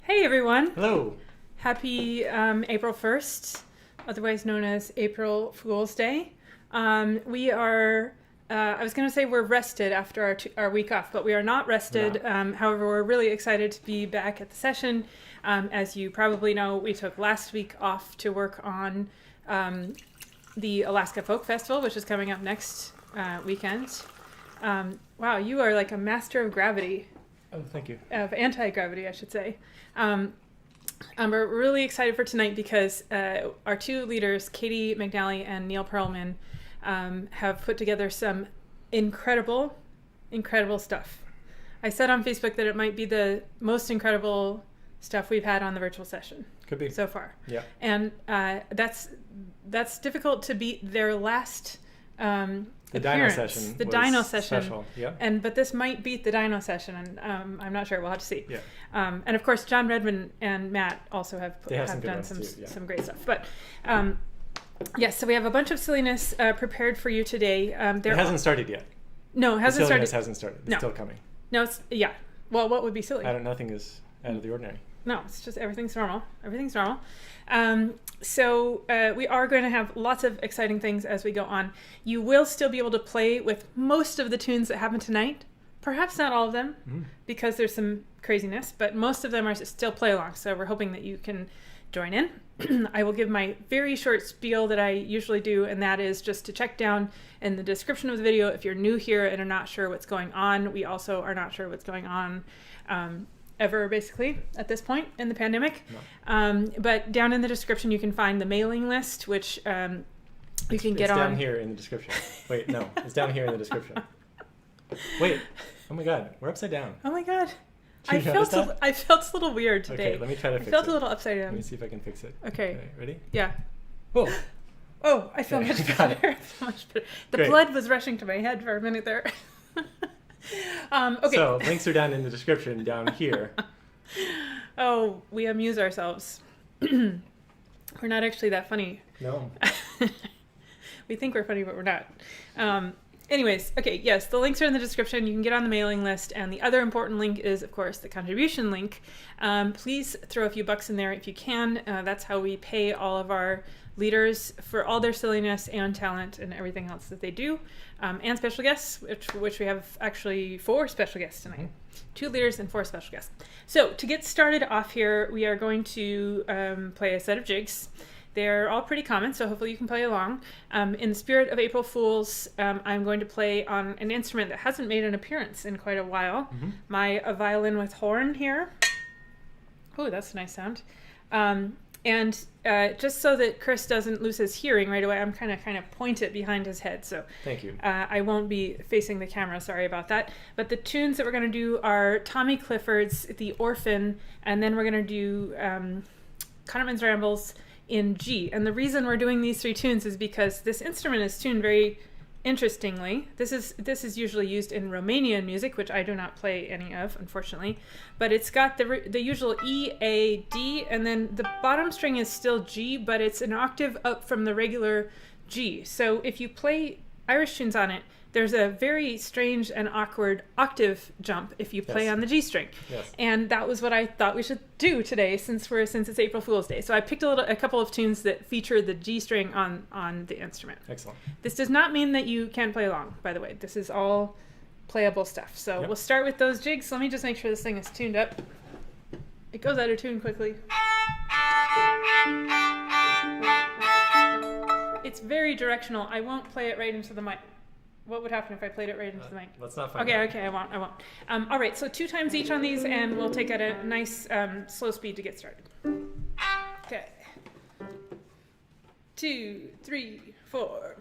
Hey everyone. Hello. Happy April 1st, otherwise known as April Fool's Day. We are, I was going to say we're rested after our week off, but we are not rested. No. However, we're really excited to be back at the session. As you probably know, we took last week off to work on the Alaska Folk Festival, which is coming up next weekend. Wow, you are like a master of gravity. Oh, thank you. Of anti-gravity, I should say. We're really excited for tonight because our two leaders, Katie McNally and Neil Pearlman, have put together some incredible stuff. I said on Facebook that it might be the most incredible stuff we've had on the virtual session. Could be. So far. Yeah. And that's difficult to beat their last the Dino session. The Dino session. Special. Yeah. But this might beat the Dino session, and I'm not sure. We'll have to see. Yeah. And of course, John Redmond and Matt also have done some great stuff. But yes, so we have a bunch of silliness prepared for you today. It hasn't started yet. No, it hasn't started. Silliness hasn't started. It's still coming. No, it's Well, what would be silly? Nothing is out of the ordinary. No, it's just everything's normal. Everything's normal. So we are going to have lots of exciting things as we go on. You will still be able to play with most of the tunes that happen tonight. Perhaps not all of them, because there's some craziness, but most of them are still play along. So we're hoping that you can join in. I will give my very short spiel that I usually do, and that is just to check down in the description of the video if you're new here and are not sure what's going on. We also are not sure what's going on ever, basically, at this point in the pandemic. No. But down in the description, you can find the mailing list, which you can get on. It's down here in the description. Wait, no, it's down here in the description. Wait, oh my God, we're upside down. Oh my God. I felt a little weird today. Okay, let me try to fix it. I felt a little upside down. Let me see if I can fix it. Okay. Ready? Yeah. Whoa. Oh, I feel much better. Much better. The blood was rushing to my head for a minute there. Okay. So links are down in the description down here. Oh, we amuse ourselves. We're not actually that funny. No. We think we're funny, but we're not. Anyways, okay, yes, the links are in the description. You can get on the mailing list. And the other important link is, of course, the contribution link. Please throw a few bucks in there if you can. That's how we pay all of our leaders for all their silliness and talent and everything else that they do. And special guests, which we have actually 4 special guests tonight. Mm-hmm. 2 leaders and 4 special guests. So to get started off here, we are going to play a set of jigs. They're all pretty common, so hopefully you can play along. In the spirit of April Fools, I'm going to play on an instrument that hasn't made an appearance in quite a while. Mm-hmm. My violin with horn here. Oh, that's a nice sound. And just so that Chris doesn't lose his hearing right away, I'm kind of point it behind his head. So thank you. I won't be facing the camera. Sorry about that. But the tunes that we're going to do are Tommy Clifford's The Orphan, and then we're going to do Connaughtman's Rambles in G. And the reason we're doing these 3 tunes is because this instrument is tuned very interestingly. This is usually used in Romanian music, which I do not play any of, unfortunately. But it's got the usual E, A, D, and then the bottom string is still G, but it's an octave up from the regular G. So if you play Irish tunes on it, there's a very strange and awkward octave jump if you play on the G string. Yes. And that was what I thought we should do today since it's April Fool's Day. So I picked a couple of tunes that feature the G string on the instrument. Excellent. This does not mean that you can't play along, by the way. This is all playable stuff. So we'll start with those jigs. Let me just make sure this thing is tuned up. It goes out of tune quickly. It's very directional. I won't play it right into the mic. What would happen if I played it right into the mic? Let's not find out. Okay, I won't. All right, so 2 times each on these, and we'll take at a nice slow speed to get started. Okay. 2, 3, 4.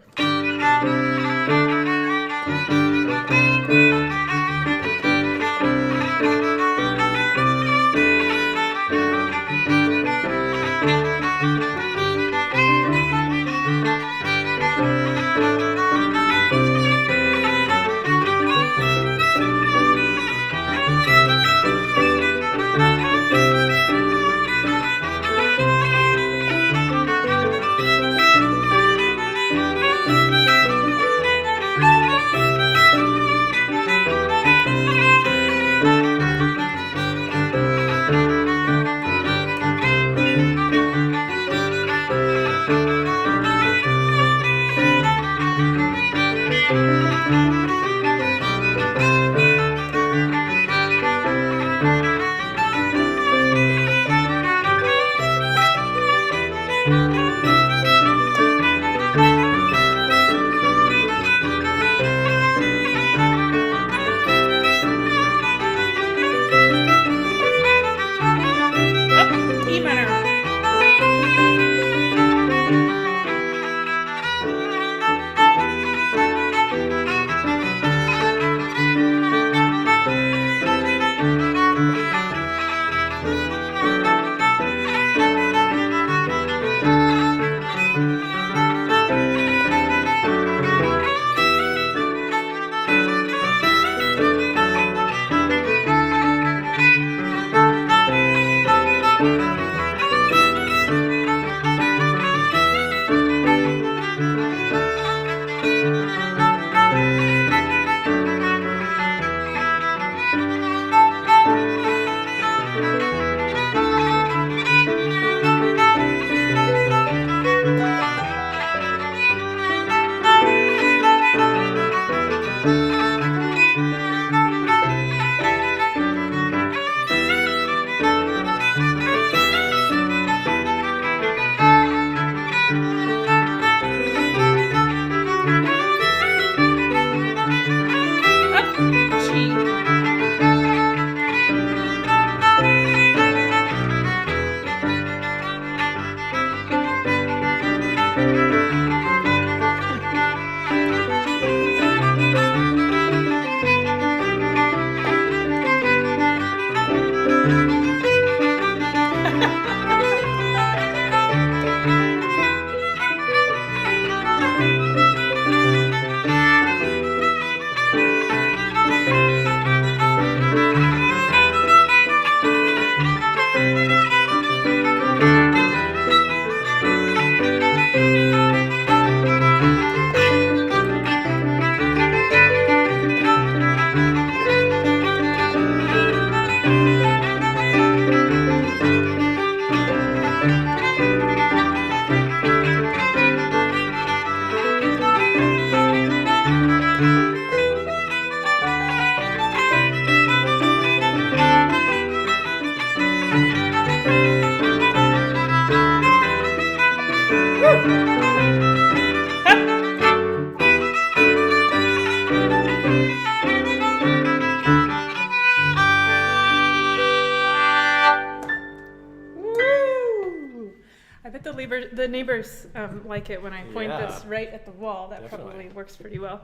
the neighbors like it when I point Yeah. this right at the wall. That Definitely. probably works pretty well.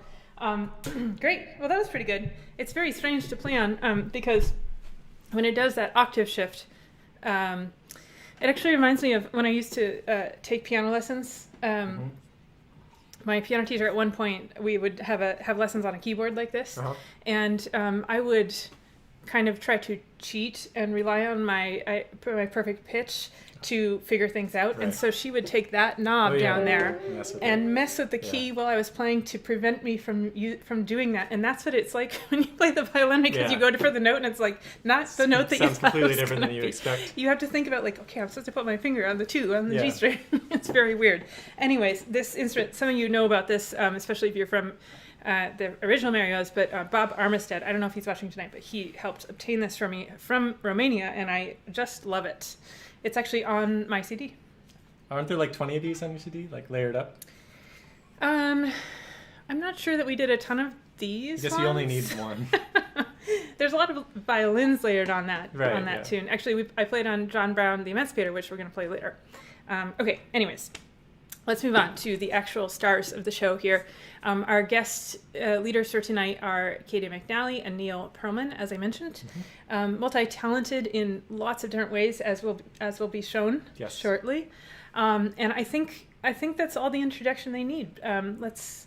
Great. Well, that was pretty good. It's very strange to play on because when it does that octave shift, it actually reminds me of when I used to take piano lessons. My piano teacher at one point, we would have lessons on a keyboard like this, and I would kind of try to cheat and rely on my perfect pitch to figure things out. Right. And so she would take that knob down there and mess with the key while I was playing to prevent me from doing that. And that's what it's like when you play the violin, because you go for the note and it's like not the note that you thought sounds completely it was different than you be. expect. You have to think about like, okay, I'm supposed to put my finger on the 2 on the G string. It's very weird. Anyways, this instrument, some of you know about this, especially if you're from the original Marios, but Bob Armistead, I don't know if he's watching tonight, but he helped obtain this for me from Romania, and I just love it. It's actually on my CD. Aren't there like 20 of these on your CD, like layered up? I'm not sure that we did a ton of these. I guess you only need one. There's a lot of violins layered on that tune. Actually, I played on Brown the Emancipator, which we're going to play later. Okay, anyways. Let's move on to the actual stars of the show here. Our guest leaders for tonight are Katie McNally and Neil Pearlman, as I mentioned. Multi-talented in lots of different ways, as will be shown shortly. And I think that's all the introduction they need. Let's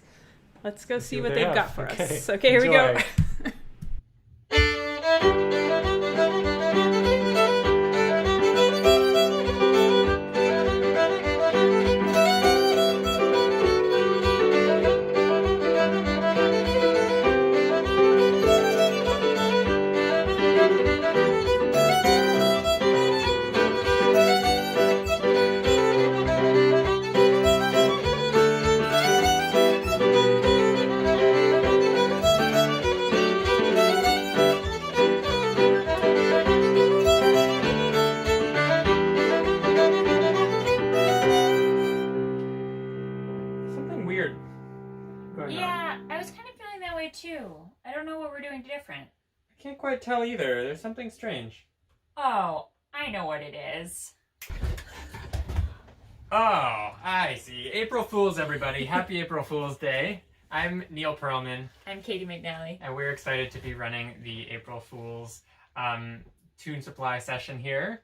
go see what they've got for us. Okay, here we go. I can't quite tell either. There's something strange. Oh, I know what it is. Oh, I see. April Fools, everybody. Happy April Fool's Day. I'm Neil Pearlman. I'm Katie McNally. And we're excited to be running the April Fools Tune Supply session here.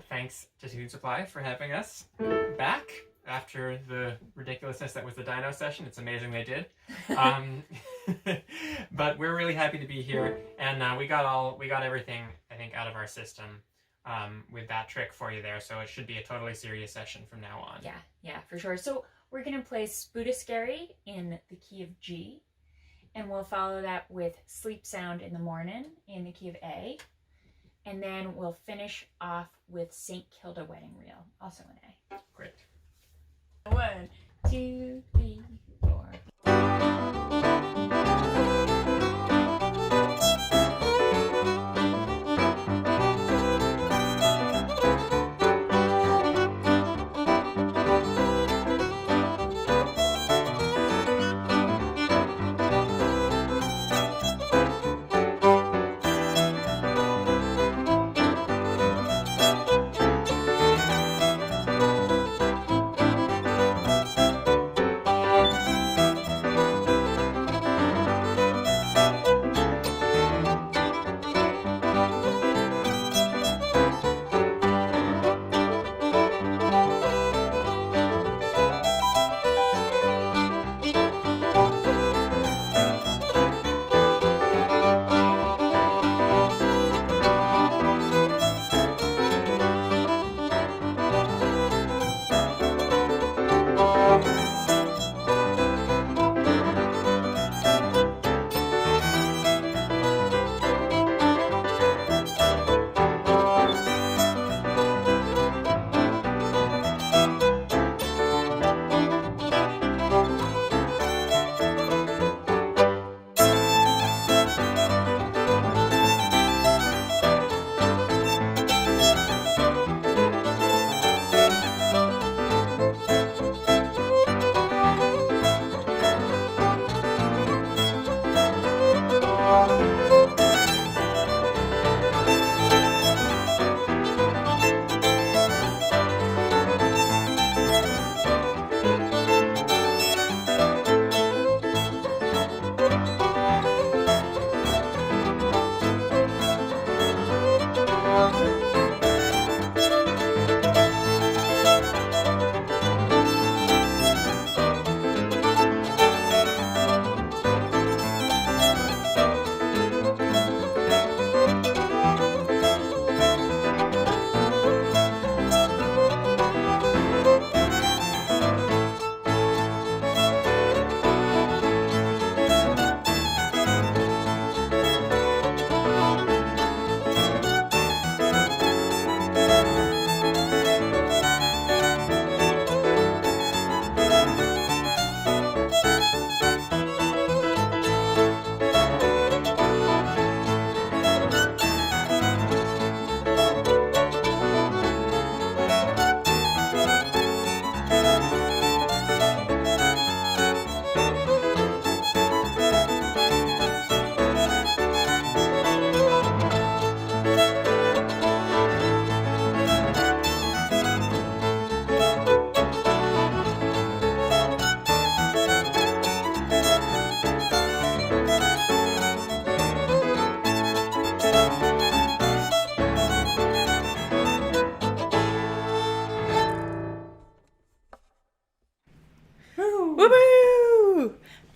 Thanks to Tune Supply for having us back after the ridiculousness that was the Dino session. It's amazing they did. But we're really happy to be here, and we got everything, I think, out of our system with that trick for you there, so it should be a totally serious session from now on. Yeah, for sure. So we're going to play Spootiskerry in the key of G, and we'll follow that with Sleep Sound in the Mornin in the key of A, and then we'll finish off with St. Kilda Wedding Reel, also in A. Great. 1, 2, 3, 4.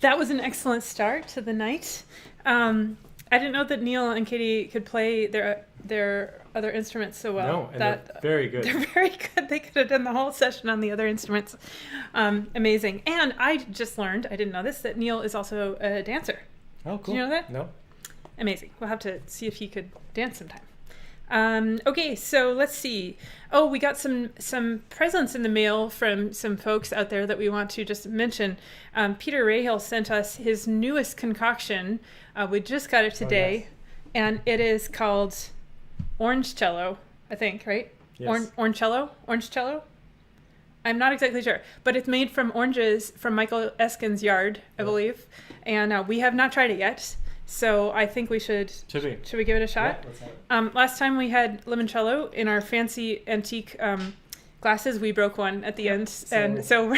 That was an excellent start to the night. I didn't know that Neil and Katie could play their other instruments so well. No, and they're very good. They're very good. They could have done the whole session on the other instruments. Amazing. And I just learned, I didn't know this, that Neil is also a dancer. Oh, cool. Did you know that? No. Amazing. We'll have to see if he could dance sometime. Okay, so let's see. Oh, we got some presents in the mail from some folks out there that we want to just mention. Peter Rahill sent us his newest concoction. We just got it today. Oh, yes. And it is called Orange Cello, I think, right? Yes. Orange Cello? I'm not exactly sure. But it's made from oranges from Michael Eskin's yard, I believe. And we have not tried it yet. So I think we should we give it a shot? Yeah, let's have it. Last time we had limoncello in our fancy antique glasses. We broke one at the end, and so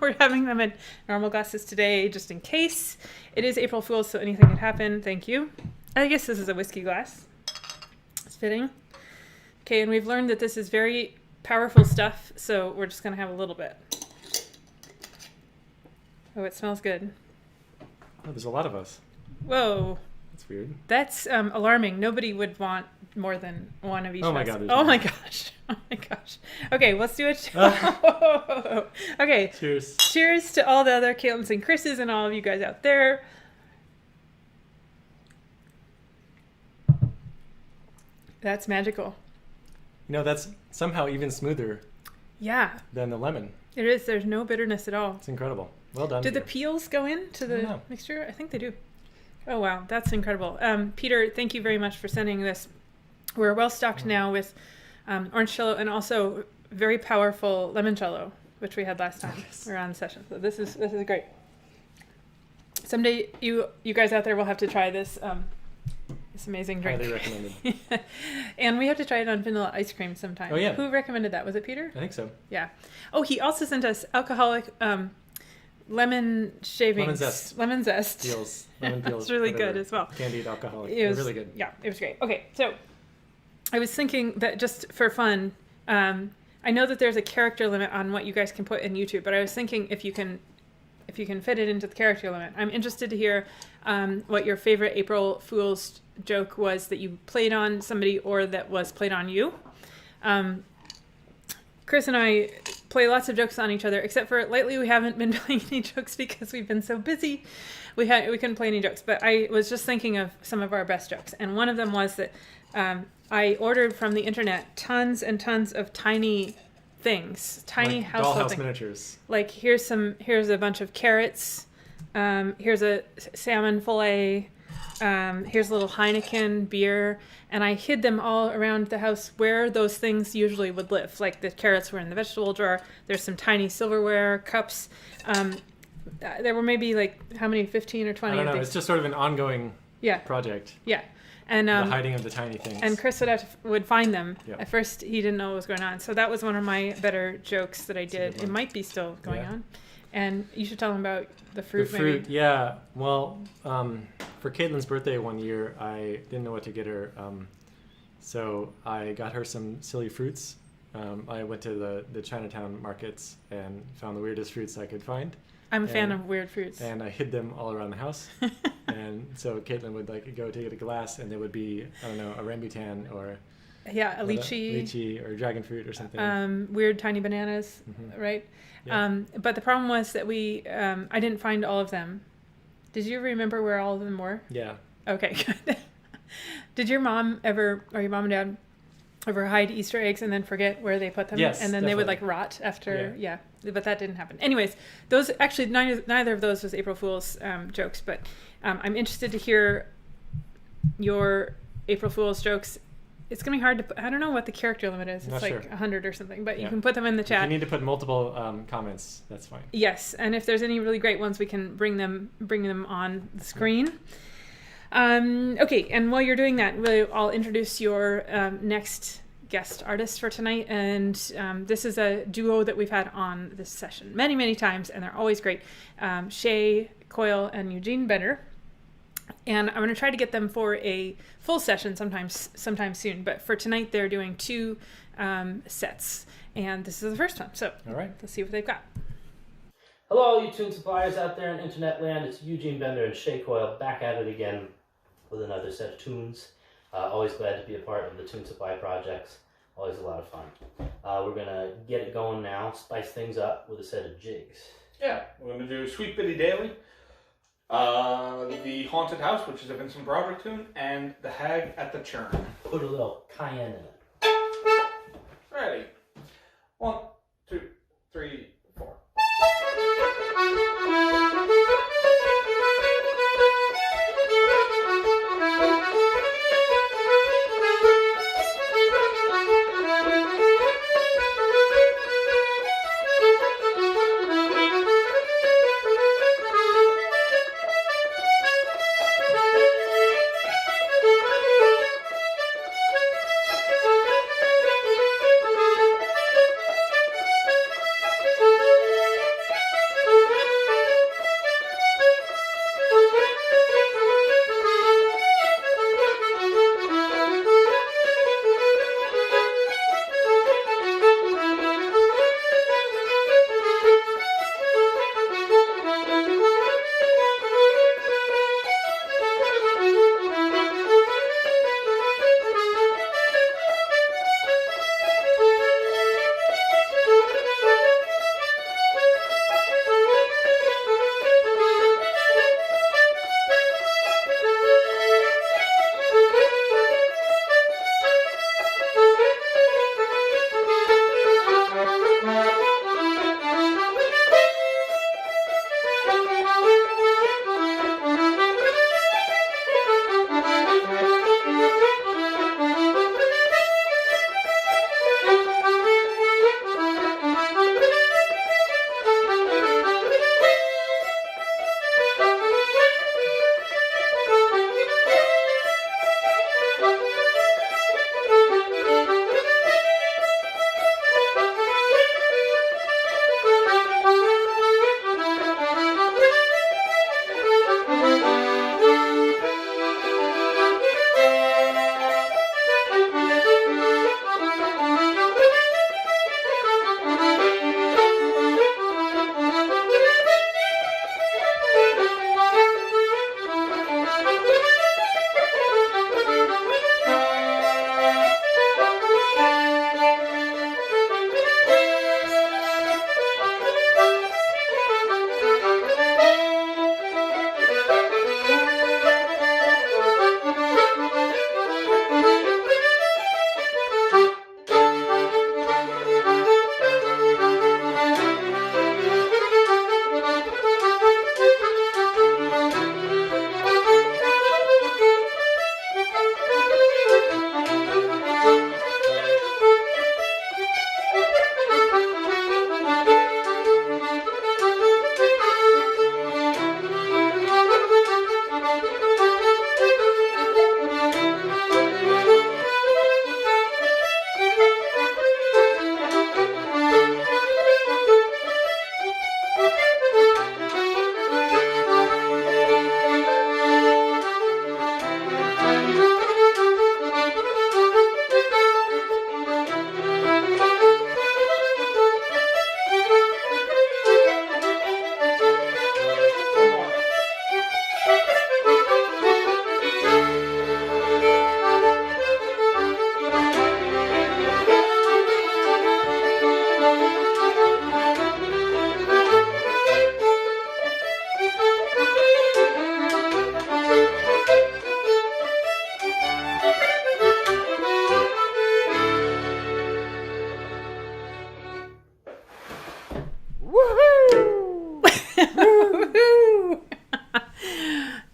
we're having them in normal glasses today, just in case. It is April Fool's, so anything could happen. Thank you. I guess this is a whiskey glass. It's fitting. Okay, and we've learned that this is very powerful stuff, so we're just gonna have a little bit. Oh, it smells good. Oh, there's a lot of us. Whoa. That's weird. That's alarming. Nobody would want more than one of each. Oh my of us. God, there's Oh one. my gosh. Oh my gosh. Okay, let's do it. Okay. Cheers. Cheers to all the other Caitlin's and Chris's and all of you guys out there. That's magical. You know, that's somehow even smoother Yeah, than the lemon. it is. There's no bitterness at all. It's incredible. Well done. Do the Peter. peels go into I don't the know. mixture? I think they do. Oh, wow. That's incredible. Peter, thank you very much for sending this. We're well stocked now with orange cello and also very powerful limoncello, which we had last time around the session. So this is great. Someday you guys out there will have to try this this amazing drink. Highly recommended. And we have to try it on vanilla ice cream sometime. Oh, yeah. Who recommended that? Was it Peter? I think so. Yeah. Oh, he also sent us alcoholic lemon shavings. Lemon zest. Lemon zest. Peels. Lemon peels. It's really whatever. good as well. Candied alcoholic. It was They're really good. Yeah, it was great. Okay, so I was thinking that just for fun, I know that there's a character limit on what you guys can put in YouTube, but I was thinking if you can fit it into the character limit. I'm interested to hear what your favorite April Fool's joke was that you played on somebody or that was played on you. Chris and I play lots of jokes on each other, except for lately we haven't been playing any jokes because we've been so busy. We couldn't play any jokes, but I was just thinking of some of our best jokes. And one of them was that I ordered from the internet tons and tons of tiny things, tiny Like household dollhouse things. miniatures. Like here's a bunch of carrots, here's a salmon fillet, here's a little Heineken beer, and I hid them all around the house where those things usually would live. Like the carrots were in the vegetable drawer. There's some tiny silverware cups. There were maybe like how many, 15 or 20 I don't of know. these. It's just sort of an ongoing Yeah, project. yeah, and The hiding of the tiny things. and Chris would find them. Yeah. At first, he didn't know what was going on. So that was one of my better jokes that I a did. good It one. might be still going Yeah. on. And you should tell him about the The fruit, fruit, maybe. yeah. Well, for Caitlin's birthday one year, I didn't know what to get her. So I got her some silly fruits. I went to the Chinatown markets and found the weirdest fruits I could find. I'm a fan And- of weird fruits. And I hid them all around the house. And so Caitlin would go take a glass, and there would be, I don't know, a rambutan or Yeah, a what lychee. or dragon fruit or something. Weird tiny bananas, Mhm. right? Yeah. But the problem was that I didn't find all of them. Did you remember where all of them were? Yeah. Okay, good. Did your mom or your mom and dad ever hide Easter eggs and then forget where they put them? Yes, And then they would definitely. rot after, yeah. But that didn't happen. Anyways, those actually, neither of those was April Fool's jokes, but I'm interested to hear your April Fool's jokes. It's going to be hard to I don't know what the character limit is. It's Not like sure. 100 or something, but you Yeah. can put them in the If chat. you need to put multiple comments, that's fine. Yes, and if there's any really great ones, we can bring them on the screen. Okay, and while you're doing that, I'll introduce your next guest artist for tonight, and this is a duo that we've had on this session many, many times, and they're always great. Seagda Coyle and Eugene Bender. And I'm going to try to get them for a full session sometime soon. But for tonight, they're doing 2 sets. And this is the first one. So All right. let's see what they've got. Hello, all you tune suppliers out there in internet land. It's Eugene Bender and Seagda Coyle back at it again with another set of tunes. Always glad to be a part of the Tune Supply projects. Always a lot of fun. We're going to get it going now, spice things up with a set of jigs. Yeah, we're going to do Sweet Biddy Daly, The Haunted House, which is a Vincent Broderick tune, and The Hag at the Churn. Put a little cayenne in it. Ready. 1, 2, 3, 4.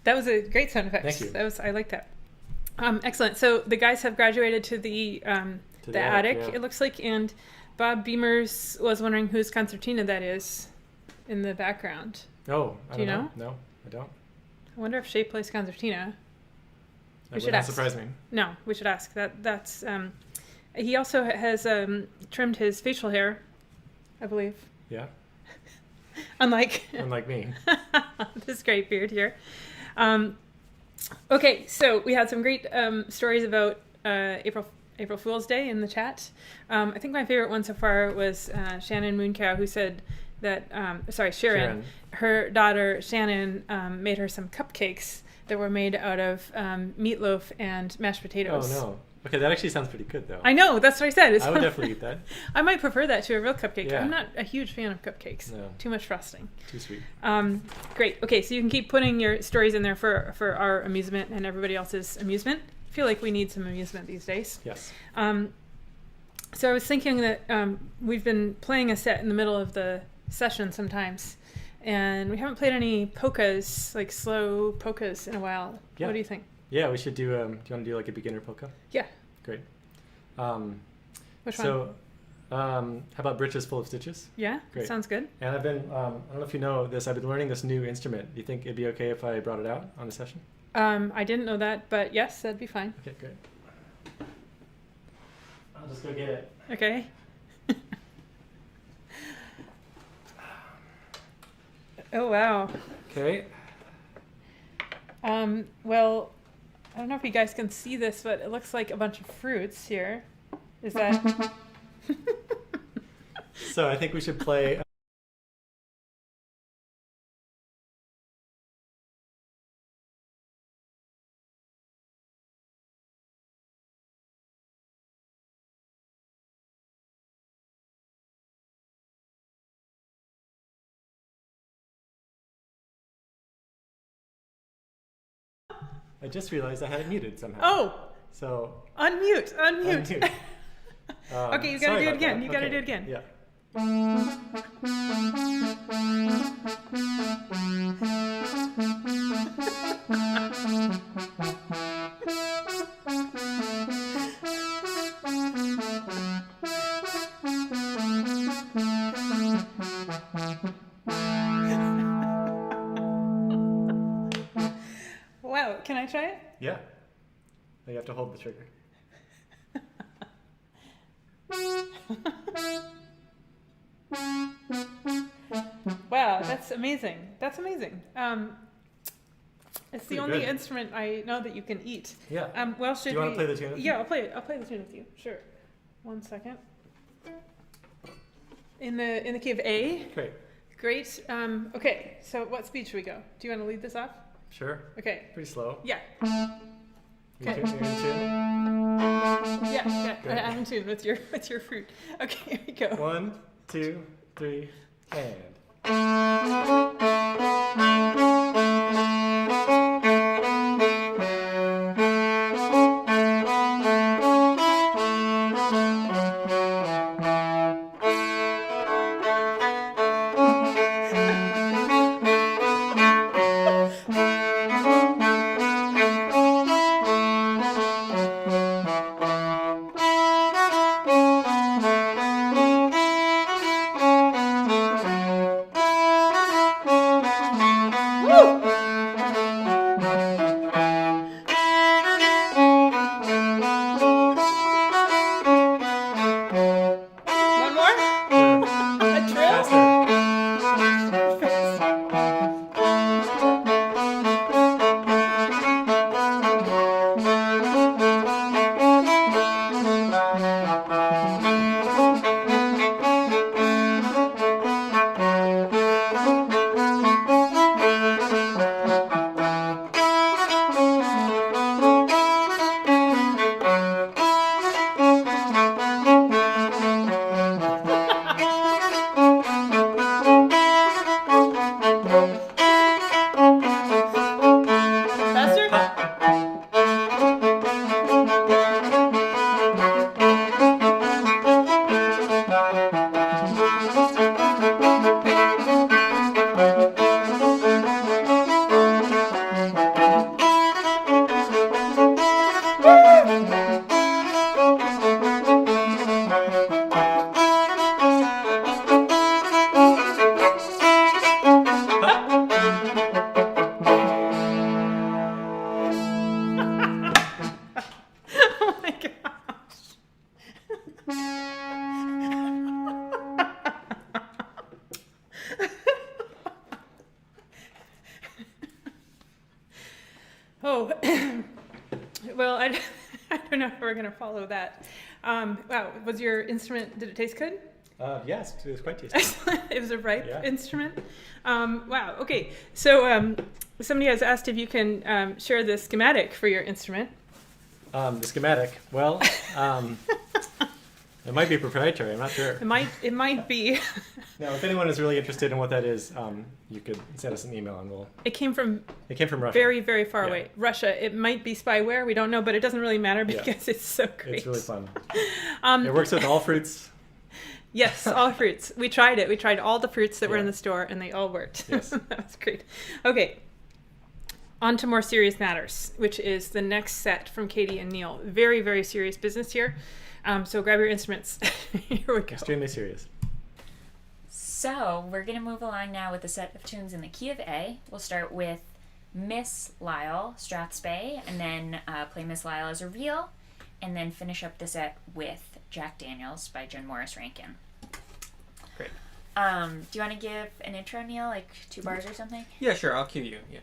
That was a great sound effect. Thank you. I like that. Excellent. So the guys have graduated to the attic, yeah. it looks like, and Bob Beamers was wondering whose concertina that is in the background. Oh, I Do you don't know? No, I don't. I wonder if Shay plays concertina. That should would not ask. surprise me. No, we should ask. That's he also has trimmed his facial hair, I believe. Yeah, Unlike unlike me. this great beard here. Okay, so we had some great stories about April Fool's Day in the chat. I think my favorite one so far was Shannon Mooncow, who said that Sharon. Her daughter Shannon made her some cupcakes that were made out of meatloaf and mashed potatoes. Oh no. Okay, that actually sounds pretty good though. I know, that's what I said. I would definitely eat that. I might prefer that to a real cupcake. Yeah. I'm not a huge fan of cupcakes. No. Too much frosting. Too sweet. Great. Okay, so you can keep putting your stories in there for our amusement and everybody else's amusement. I feel like we need some amusement these days. Yes. So I was thinking that we've been playing a set in the middle of the session sometimes, and we haven't played any polkas, like slow polkas, in a while. Yeah. What do you think? Yeah, we should do. Do you want to do like a beginner polka? Yeah. Great. Which so, how about Britches Full of Stitches? Yeah, Great. Sounds good. And I've been, I don't know if you know this, I've been learning this new instrument. Do you think it'd be okay if I brought it out on the session? I didn't know that, but yes, that'd be fine. Okay, great. I'll just go get it. Okay. Oh, wow. Okay. Well, I don't know if you guys can see this, but it looks like a bunch of fruits here. Is that... So I think we should play... I just realized I had it muted somehow. Oh! So... Unmute! Unmute. Okay, you gotta sorry do it about again. that. You gotta Okay. do it again. Yeah. Wow, can I try it? Yeah. You have to hold the trigger. Wow, that's amazing. That's amazing. It's the Pretty only good. instrument I know that you can eat. Yeah. Well, should Do you want we... to play the tune with me? Yeah, I'll play it. I'll play the tune with you. Sure. 1 second. In the key of A. Great. Great. Okay. So what speed should we go? Do you want to lead this off? Sure. Okay. Pretty slow. Yeah. You're Okay. in tune? Yeah. Great. I'm in tune with your fruit. Okay. Here we go. 1, 2, 3, and. One more. A drill. Faster. Faster. Oh my gosh. Oh, well, I don't know if we're going to follow that. Wow, was your instrument, did it taste good? Yes, it was quite tasty. It was a ripe Yeah. instrument. Wow. Okay. So somebody has asked if you can share the schematic for your instrument. The schematic. Well, it might be proprietary. I'm not sure. It might be. Now, if anyone is really interested in what that is, you could send us an email and we'll. It came from Russia. very, very far Yeah. away. Russia. It might be spyware. We don't know, but it doesn't really matter because it's so great. It's really fun. Um, It works with all fruits. Yes, all fruits. We tried it. We tried all the fruits that were in Yeah. the store, and they all worked. Yes. That was great. Okay. On to more serious matters, which is the next set from Katie and Neil. Very, very serious business here. So grab your instruments. Here we go. Extremely serious. So we're going to move along now with a set of tunes in the key of A. We'll start with Miss Lyall, Strathspey, and then play Miss Lyall as a reel, and then finish up the set with Jack Daniels by Jen Morris Rankin. Great. Do you want to give an intro, Neil, like 2 bars or something? Yeah, sure. I'll cue you. Yeah.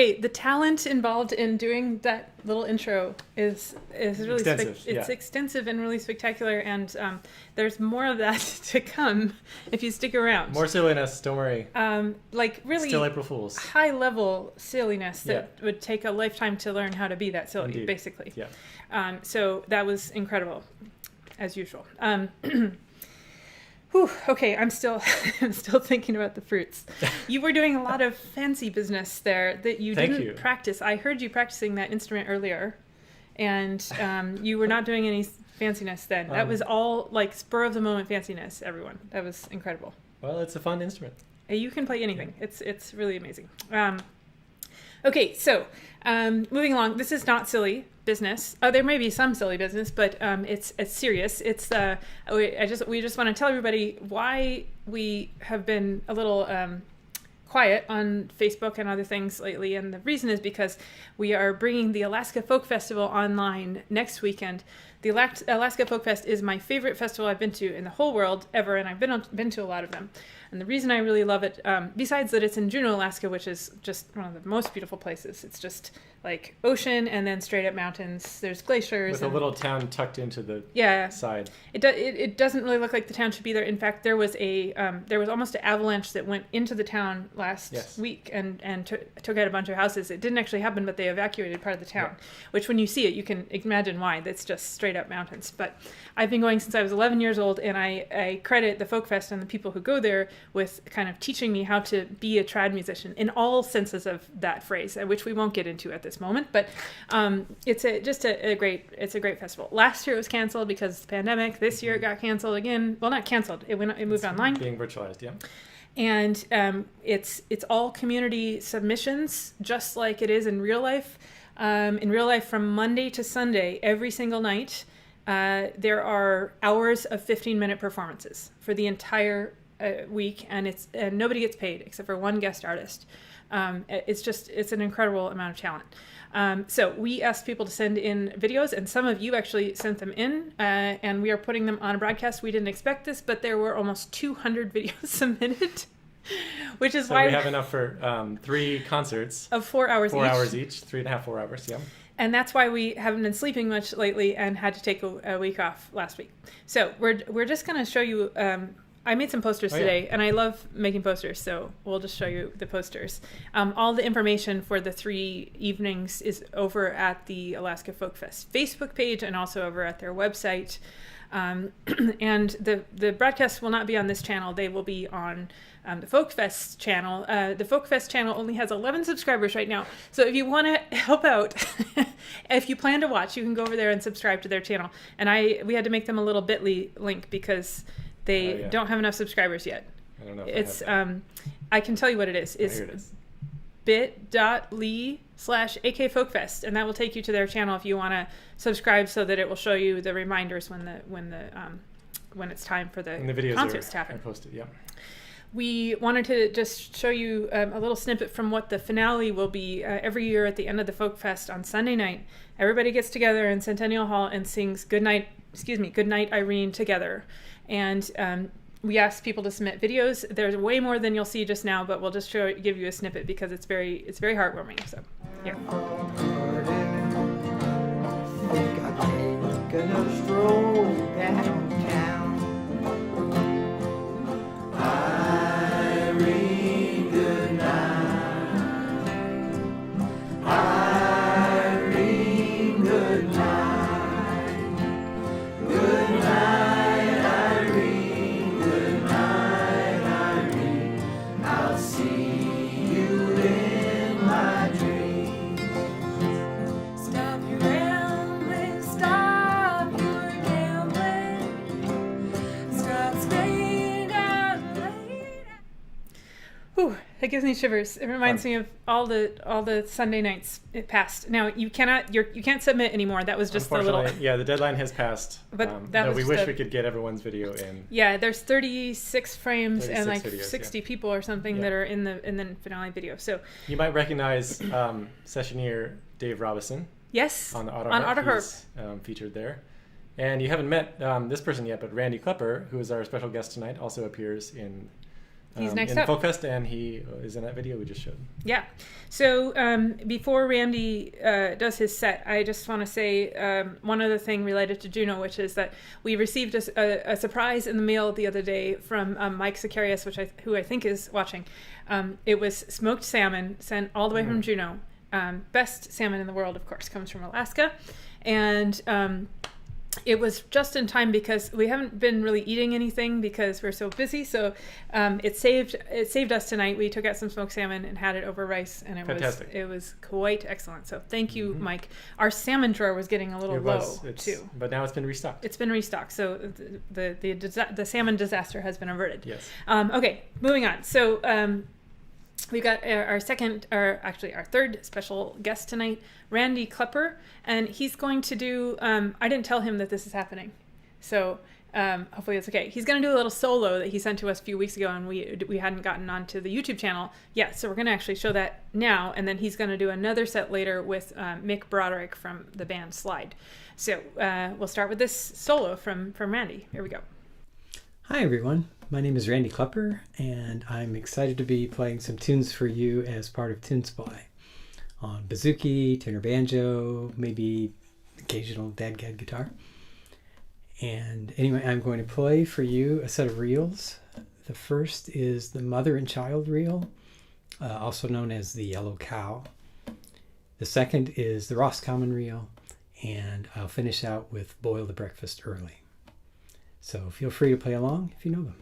Okay, the talent involved in doing that little intro is really Extensive, it's yeah. extensive and really spectacular, and there's more of that to come if you stick around. More silliness, don't worry. Like really Still April Fools. high level silliness that would take a lifetime to learn how to be that silly, Indeed. basically. Yeah. So that was incredible, as usual. Whew, okay, I'm still thinking about the fruits. You were doing a lot of fancy business there that you Thank didn't you. practice. I heard you practicing that instrument earlier, and you were not doing any fanciness then. That was all like spur of the moment fanciness, everyone. That was incredible. Well, it's a fun instrument. You can play anything. It's really amazing. Okay, so moving along. This is not silly business. There may be some silly business, but it's serious. It's we just want to tell everybody why we have been a little quiet on Facebook and other things lately, and the reason is because we are bringing the Alaska Folk Festival online next weekend. The Alaska Folk Fest is my favorite festival I've been to in the whole world ever, and I've been to a lot of them. And the reason I really love it, besides that it's in Juneau, Alaska, which is just one of the most beautiful places. It's just like ocean and then straight up mountains. There's glaciers. With a little town tucked into the side. It doesn't really look like the town should be there. In fact, there was almost an avalanche that went into the town last week and took out a bunch of houses. It didn't actually happen, but they evacuated part of the town, which when you see it, you can imagine why. That's just straight up mountains. But I've been going since I was 11 years old, and I credit the Folk Fest and the people who go there with kind of teaching me how to be a trad musician in all senses of that phrase, which we won't get into at this moment. But it's a great festival. Last year it was canceled because of the pandemic. This year it got canceled again. Well, not canceled. It moved online. Being virtualized, yeah. And it's all community submissions, just like it is in real life. In real life, from Monday to Sunday, every single night, there are hours of 15-minute performances for the entire week, and nobody gets paid except for one guest artist. It's an incredible amount of talent. So we asked people to send in videos, and some of you actually sent them in, and we are putting them on a broadcast. We didn't expect this, but there were almost 200 videos submitted, which is why we have enough for 3 concerts of 4 hours each. 4 hours each, 3.5, 4 hours, yeah. And that's why we haven't been sleeping much lately and had to take a week off last week. So we're just going to show you. I made some posters today, and I love making posters, so we'll just show you the posters. All the information for the 3 evenings is over at the Alaska Folk Fest Facebook page and also over at their website. And the broadcasts will not be on this channel. They will be on the Folk Fest channel. The Folk Fest channel only has 11 subscribers right now. So if you want to help out, if you plan to watch, you can go over there and subscribe to their channel. And we had to make them a little bit.ly link because they don't have enough subscribers yet. I don't know. I can tell you what it is. It's here it is. bit.ly/AKFolkFest, and that will take you to their channel if you want to subscribe, so that it will show you the reminders when it's time for the videos concerts to happen. are posted. Yeah. We wanted to just show you a little snippet from what the finale will be every year at the end of the Folk Fest on Sunday night. Everybody gets together in Centennial Hall and sings Good Night Irene together. And we asked people to submit videos. There's way more than you'll see just now, but we'll just give you a snippet because it's very heartwarming. So here. Irene, good night. Irene, good night. Good night, Irene. Good night, Irene. I'll see you in my dreams. Stop your rambling, stop your gambling. Stop staying out late. Whew, that gives me shivers. It reminds me of all the Sunday nights it passed. Now you can't submit anymore. That was just the little. Yeah, the deadline has passed. But that though was we just wish we could get everyone's video in. Yeah, there's 36 frames 36 and like videos, 60 people or something that are in the finale video. So You might recognize sessioneer Dave Robison yes, on on Autoharp. Autoharp. He's featured there. And you haven't met this person yet, but Randy Clepper, who is our special guest tonight, also appears in He's next in up. Folkfest, and he is in that video we just showed. Yeah. So before Randy does his set, I just want to say one other thing related to Juno, which is that we received a surprise in the mail the other day from Mike Sicarius, who I think is watching. It was smoked salmon sent all the way from Juneau. Best salmon in the world, of course, comes from Alaska. And it was just in time because we haven't been really eating anything because we're so busy. So it saved us tonight. We took out some smoked salmon and had it over rice, and it was quite excellent. So thank you, Mike. Our salmon drawer was getting a little low too, but now it's been restocked. It's been restocked. So the salmon disaster has been averted. Yes. Okay, moving on. So we've got our third special guest tonight, Randy Clepper, and he's going to do, I didn't tell him that this is happening, so hopefully it's okay. He's going to do a little solo that he sent to us a few weeks ago, and we hadn't gotten onto the YouTube channel yet, so we're going to actually show that now, and then he's going to do another set later with Mick Broderick from the band Slide. So we'll start with this solo from Randy. Here we go. Hi everyone, my name is Randy Clepper, and I'm excited to be playing some tunes for you as part of Tune Supply on bouzouki, tenor banjo, maybe occasional dadgad guitar. And anyway, I'm going to play for you a set of reels. The first is the Mother and Child reel, also known as the Yellow Cow. The second is the Roscommon reel, and I'll finish out with Boil the Breakfast Early. So feel free to play along if you know them.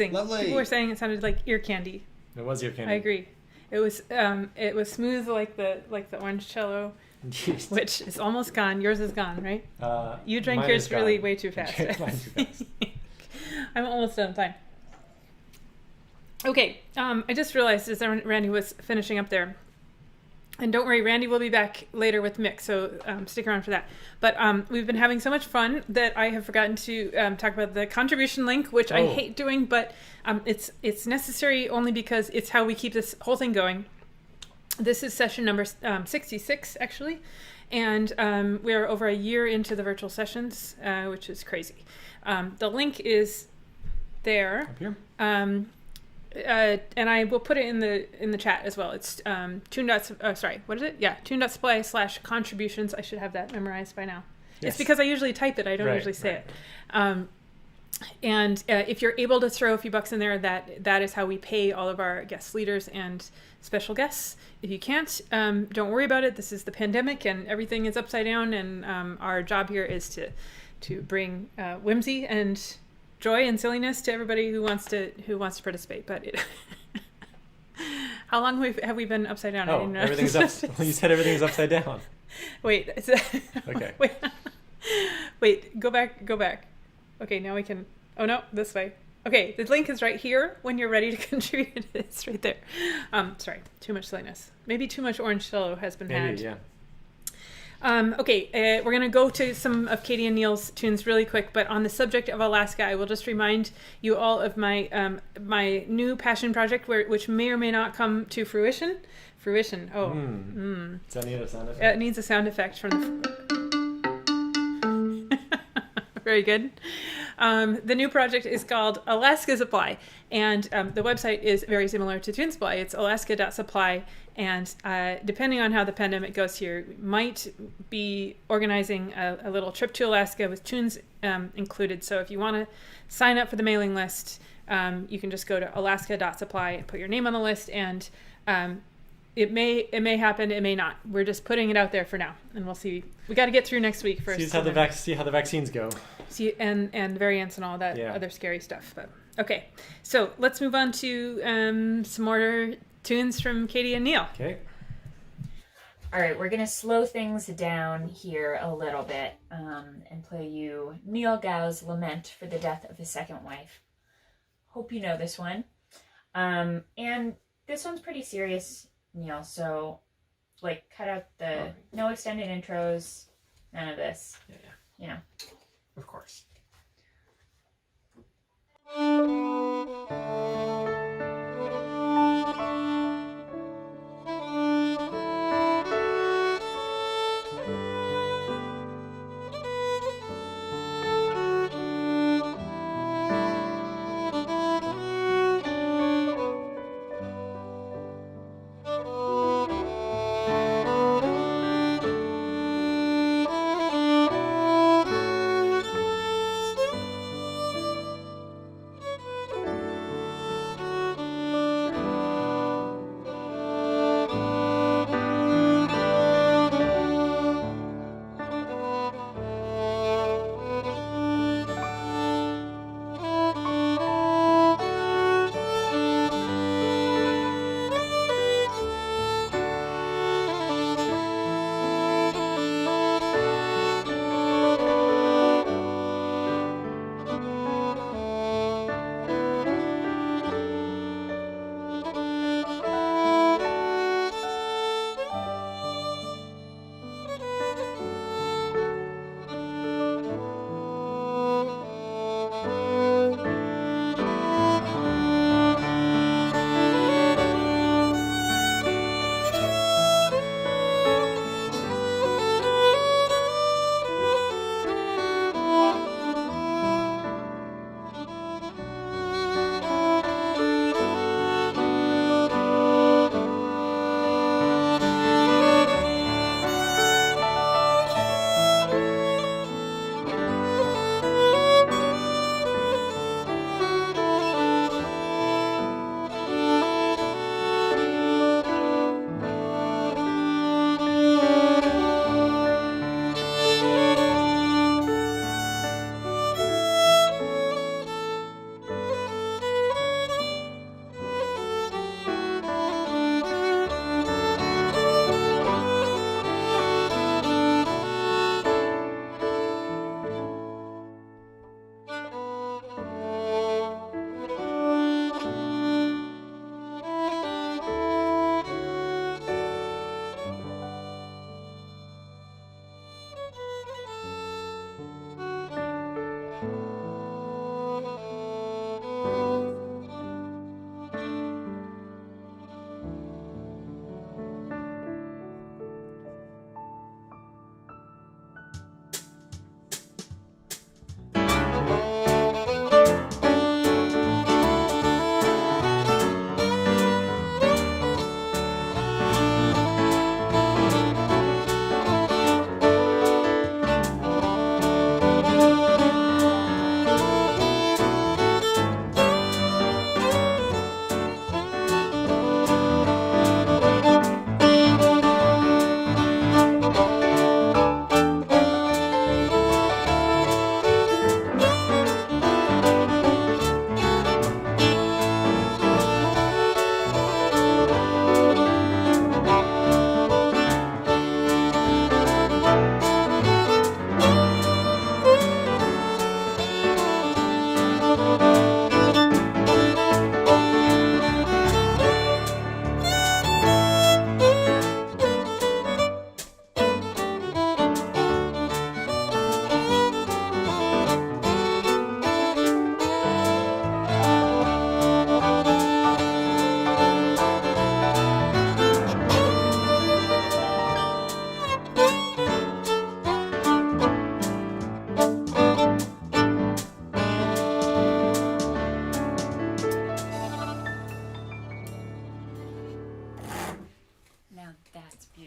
amazing. Lovely. People were saying it sounded like ear candy. It was your candy. I agree. It was smooth like the orange cello, Jeez. which is almost gone. Yours is gone, right? You drank Mine yours is really gone. way too fast. Drank mine too fast. I'm almost done. Fine. Okay. I just realized as Randy was finishing up there. And don't worry, Randy will be back later with Mick, so stick around for that. But we've been having so much fun that I have forgotten to talk about the contribution link, which I hate doing, but it's necessary only because it's how we keep this whole thing going. This is session number 66, actually, and we are over a year into the virtual sessions, which is crazy. The link is there. Up here? And I will put it in the chat as well. It's tune.supply/contributions. I should have that memorized by now. Yes. It's because I usually type it. I don't usually say it. And if you're able to throw a few bucks in there, that is how we pay all of our guest leaders and special guests. If you can't, don't worry about it. This is the pandemic and everything is upside down. And our job here is to bring whimsy and joy and silliness to everybody who wants to participate. But how long have we been upside down? Oh, everything's up. You said everything's upside down. Wait. Okay. Wait. Go back. Okay, now we can. Oh no, this way. Okay, the link is right here. When you're ready to contribute, it's right there. Sorry, too much silliness. Maybe too much orange cello has been had. Maybe, yeah. Okay, we're going to go to some of Katie and Neil's tunes really quick, but on the subject of Alaska, I will just remind you all of my my new passion project, which may or may not come to fruition. Oh. Does that need a sound effect? It needs a sound effect from the... Very good. The new project is called Alaska Supply, and the website is very similar to Tune Supply. It's alaska.supply, and depending on how the pandemic goes here, we might be organizing a little trip to Alaska with tunes included. So if you want to sign up for the mailing list, you can just go to alaska.supply and put your name on the list, and it may happen, it may not. We're just putting it out there for now, and we'll see. We got to get through next week first. See how the vaccines go. See, and variants and all that other scary stuff. But okay, so let's move on to some more tunes from Katie and Neil. Okay. All right, we're gonna slow things down here a little bit and play you Neil Gow's Lament for the Death of His Second Wife. Hope you know this one. And this one's pretty serious, Neil, so cut out the no extended intros, none of this. Yeah. You know. Of course.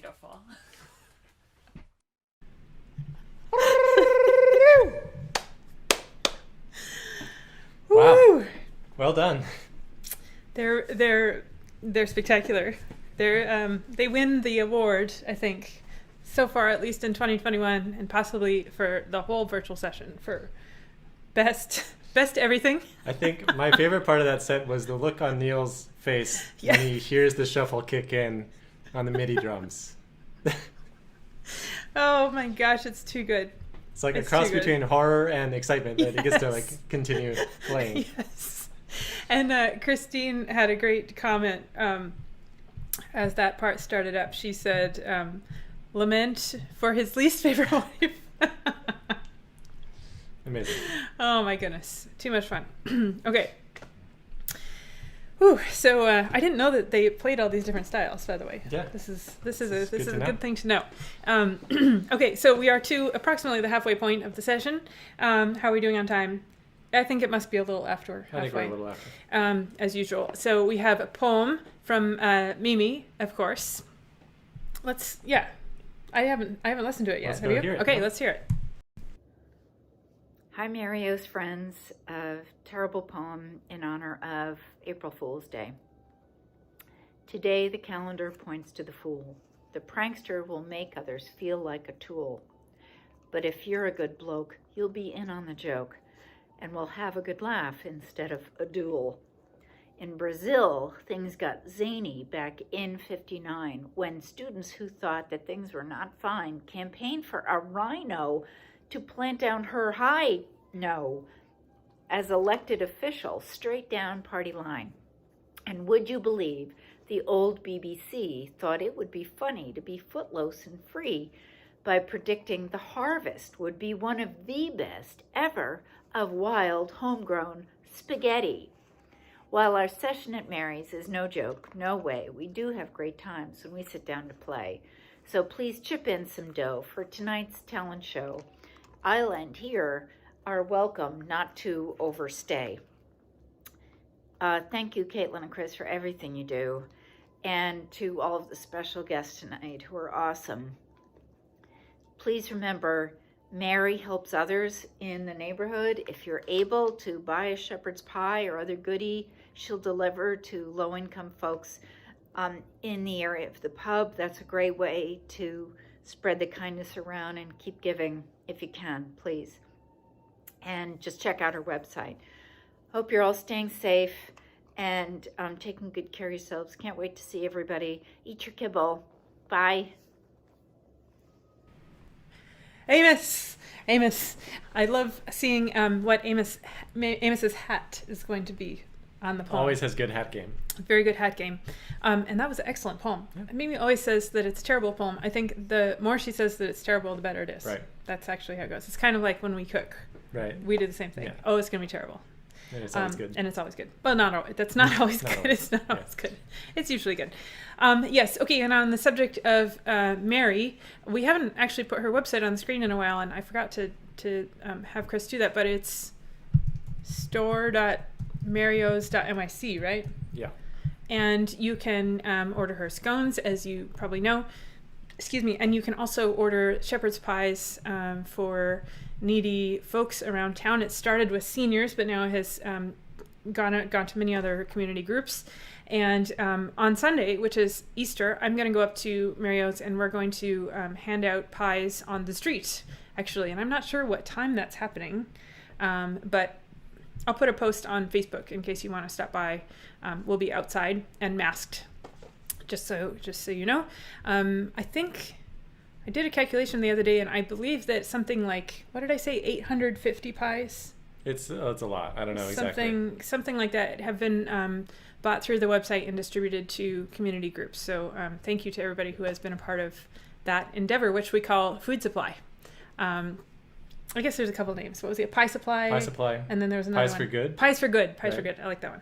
shuffle. Wow. Woo! Well done. They're spectacular. They win the award, I think, so far, at least in 2021, and possibly for the whole virtual session for best everything. I think my favorite part of that set was the look on Neil's face Yeah. when he hears the shuffle kick in on the MIDI drums. Oh my gosh, it's too good. It's like It's a cross too good. between horror and excitement that he gets to like Yes. continue playing. Yes. And Christine had a great comment as that part started up. She said, "Lament for his least favorite wife." Amazing. Oh my goodness, too much fun. Okay. Whew. So I didn't know that they played all these different styles. By the way, Yeah. this is Good a to know. good thing to know. Okay, so we are to approximately the halfway point of the session. How are we doing on time? I think it must be a little after I think we're halfway, a little after. as usual. So we have a poem from Mimi, of course. I haven't listened to it yet. Let's Have go you? hear it. Okay, Yeah. let's hear it. Hi, Mario's friends. A terrible poem in honor of April Fool's Day. Today, the calendar points to the fool. The prankster will make others feel like a tool. But if you're a good bloke, you'll be in on the joke, and we'll have a good laugh instead of a duel. In Brazil, things got zany back in '59 when students who thought that things were not fine campaigned for a rhino to plant down her high no as elected official straight down party line. And would you believe the old BBC thought it would be funny to be footloose and free by predicting the harvest would be one of the best ever of wild homegrown spaghetti. While our session at Mary's is no joke, no way, we do have great times when we sit down to play. So please chip in some dough for tonight's talent show. I'll end here. Are welcome not to overstay. Thank you, Caitlin and Chris, for everything you do, and to all of the special guests tonight who are awesome. Please remember, Mary helps others in the neighborhood. If you're able to buy a shepherd's pie or other goodie, she'll deliver to low-income folks in the area of the pub. That's a great way to spread the kindness around and keep giving if you can, please. And just check out her website. Hope you're all staying safe and taking good care of yourselves. Can't wait to see everybody. Eat your kibble. Bye. Amos. I love seeing what Amos's hat is going to be on the poem. Always has good hat game. Very good hat game. And that was an excellent poem. Mimi always says that it's a terrible poem. I think the more she says that it's terrible, the better it is. Right. That's actually how it goes. It's kind of like when we cook. Right. We do the same thing. Yeah. Oh, it's going to be terrible. And it's always good. And it's always good. Well, not always. That's not always Not good. always. It's not Yeah. always good. It's usually good. Yes. Okay. And on the subject of Mary, we haven't actually put her website on the screen in a while, and I forgot to have Chris do that, but it's store.marios.nyc, right? Yeah. And you can order her scones, as you probably know. Excuse me. And you can also order shepherd's pies for needy folks around town. It started with seniors, but now it has gone to many other community groups. And on Sunday, which is Easter, I'm going to go up to Mario's and we're going to hand out pies on the street, actually. And I'm not sure what time that's happening, but I'll put a post on Facebook in case you want to stop by. We'll be outside and masked, just so you know. I think I did a calculation the other day, and I believe that something like, what did I say, 850 pies? It's a lot. I don't know exactly. Something like that have been bought through the website and distributed to community groups. So thank you to everybody who has been a part of that endeavor, which we call food supply. I guess there's a couple names. What was it? Pie Supply? Pie Supply. And then there was another Pies one. for Good. Pies for Good. Pies Right. for Good. I like that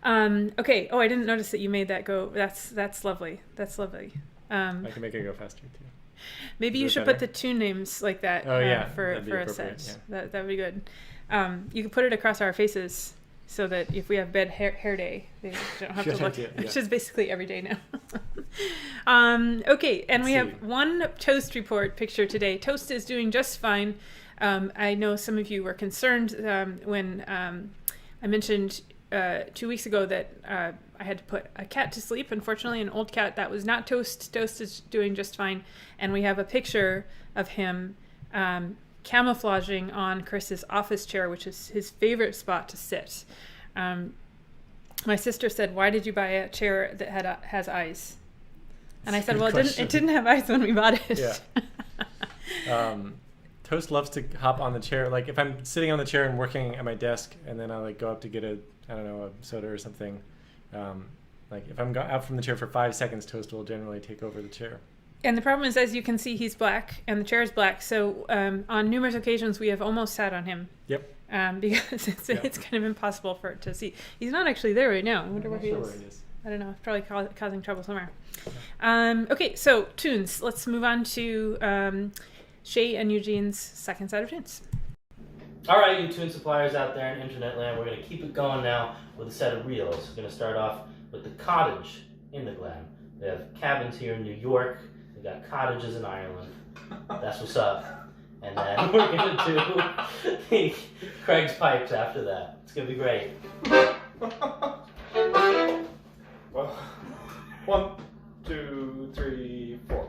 one. Okay. Oh, I didn't notice that you made that go. That's lovely. That's lovely. I can make it go faster too. Maybe Is you it should better? put the tune names like that Oh, yeah. for That'd be a appropriate, set. yeah. That would be good. You could put it across our faces so that if we have bad hair day, they don't have Good to look. idea, Which yeah. is basically every day now. Okay, and we Let's have one Toast report picture today. Toast is doing just fine. I know some of you were concerned when I mentioned 2 weeks ago that I had to put a cat to sleep. Unfortunately, an old cat. That was not Toast. Toast is doing just fine. And we have a picture of him camouflaging on Chris's office chair, which is his favorite spot to sit. My sister said, "Why did you buy a chair that has eyes?" And I said, "Well, it didn't have eyes when we bought it." Yeah. Toast loves to hop on the chair. Like if I'm sitting on the chair and working at my desk, and then I like go up to get a soda or something. Like if I'm out from the chair for 5 seconds, Toast will generally take over the chair. And the problem is, as you can see, he's black, and the chair is black. So on numerous occasions, we have almost sat on him. Yep. Because it's kind of impossible for it to see. He's not actually there right now. I wonder where he is. I don't know. Probably causing trouble somewhere. Okay, so tunes. Let's move on to Shay and Eugene's second set of tunes. All right, you tune suppliers out there in internet land, we're going to keep it going now with a set of reels. We're going to start off with the Cottage in the Glen. We have cabins here in New York. We got cottages in Ireland. That's what's up. And then we're going to do Craig's Pipes after that. It's going to be great. Well, 1, 2, 3, 4.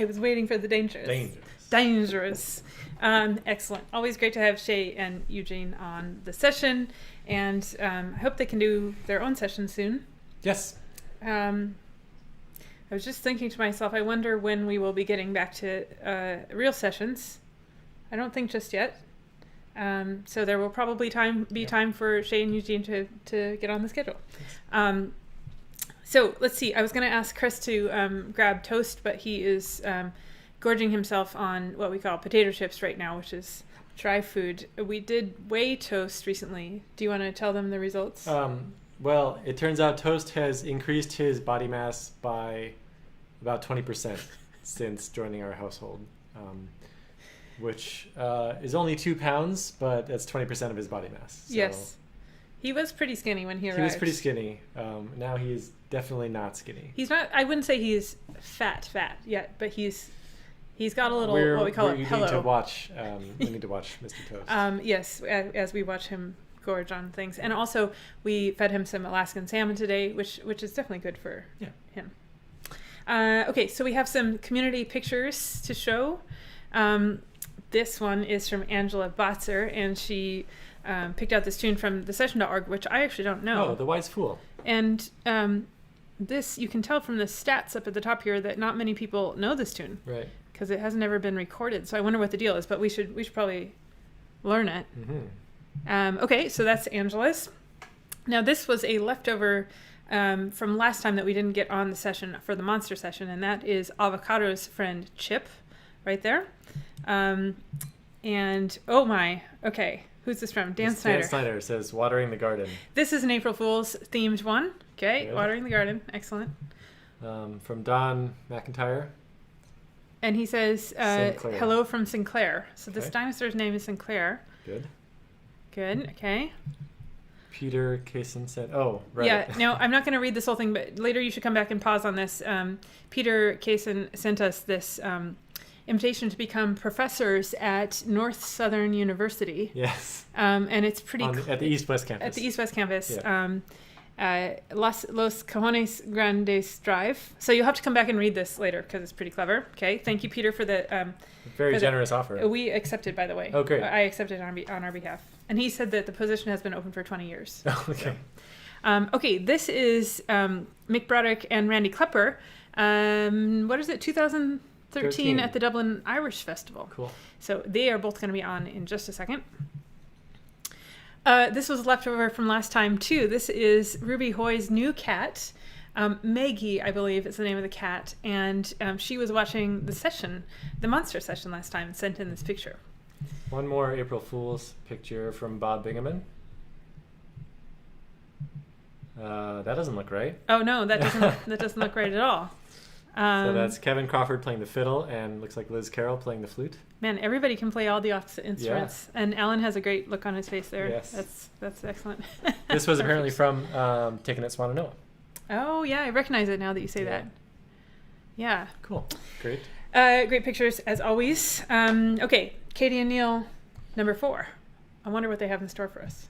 I was waiting for the dangerous. Dangerous. Excellent. Always great to have Shay and Eugene on the session, and I hope they can do their own session soon. Yes. I was just thinking to myself, I wonder when we will be getting back to real sessions. I don't think just yet. So there will probably be time for Shay and Eugene to get on the schedule. So let's see. I was going to ask Chris to grab toast, but he is gorging himself on what we call potato chips right now, which is dry food. We did weigh toast recently. Do you want to tell them the results? Well, it turns out Toast has increased his body mass by about 20% since joining our household, which is only 2 pounds, but that's 20% of his body mass. So yes. He was pretty skinny when he arrived. He was pretty skinny. Now he's definitely not skinny. He's not, I wouldn't say he's fat yet, but he's got a little, what we call a pillow. We need to watch Mr. Toast. Yes, as we watch him gorge on things. And also, we fed him some Alaskan salmon today, which is definitely good for him. Okay, so we have some community pictures to show. This one is from Angela Botzer, and she picked out this tune from thesession.org, which I actually don't know. Oh, The Wise Fool. And this, you can tell from the stats up at the top here that not many people know this tune. Right. Because it hasn't ever been recorded. So I wonder what the deal is, but we should probably learn it. Mm-hmm. Okay, so that's Angela's. Now this was a leftover from last time that we didn't get on the session for the monster session, and that is Avocado's friend Chip, right there. And oh my, okay, who's this from? Dan Snyder. Dan Snyder says "Watering the Garden." This is an April Fool's themed one. Okay, good. Watering the Garden, excellent. From Don McIntyre. And he says, "Hello from Sinclair." So this dinosaur's name is Sinclair. Good, okay. Peter Kaysen said, oh, right. Yeah, no, I'm not going to read this whole thing, but later you should come back and pause on this. Peter Kaysen sent us this invitation to become professors at North Southern University. Yes. And it's pretty... at the East-West campus. At the East-West campus. Yeah. Los Cajones Grandes Drive. So you'll have to come back and read this later because it's pretty clever. Okay, thank you, Peter, for the... Very generous offer. We accepted, by the way. Oh, great. I accepted on our behalf. And he said that the position has been open for 20 years. Oh, okay. So, okay, this is Mick Broderick and Randy Clepper. What is it, 2013 at the Dublin Irish Festival. Cool. So they are both going to be on in just a second. This was leftover from last time, too. This is Ruby Hoy's new cat. Maggie, I believe, is the name of the cat. And she was watching the monster session last time, and sent in this picture. One more April Fool's picture from Bob Bingaman. That doesn't look right. Oh no, that doesn't look right at all. So that's Kevin Crawford playing the fiddle, and looks like Liz Carroll playing the flute. Man, everybody can play all the opposite instruments, and Alan has a great look on his face there. Yes, that's excellent. This was apparently from Taken at Swananoa. Oh yeah, I recognize it now that you say that. Yeah. Cool. Great. Great pictures as always. Okay, Katie and Neil, number 4. I wonder what they have in store for us.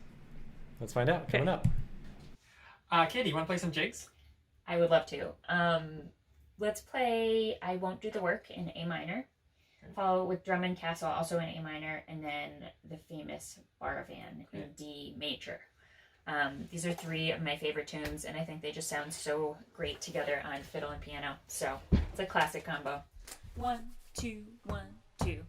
Let's find out. Coming up. Katie, you want to play some jigs? I would love to. Let's play I Won't Do the Work in A minor. Follow with Drummond Castle, also in A minor, and then the famous Baravan in D major. These are 3 of my favorite tunes, and I think they just sound so great together on fiddle and piano. So it's a classic combo. 1, 2, 1, 2.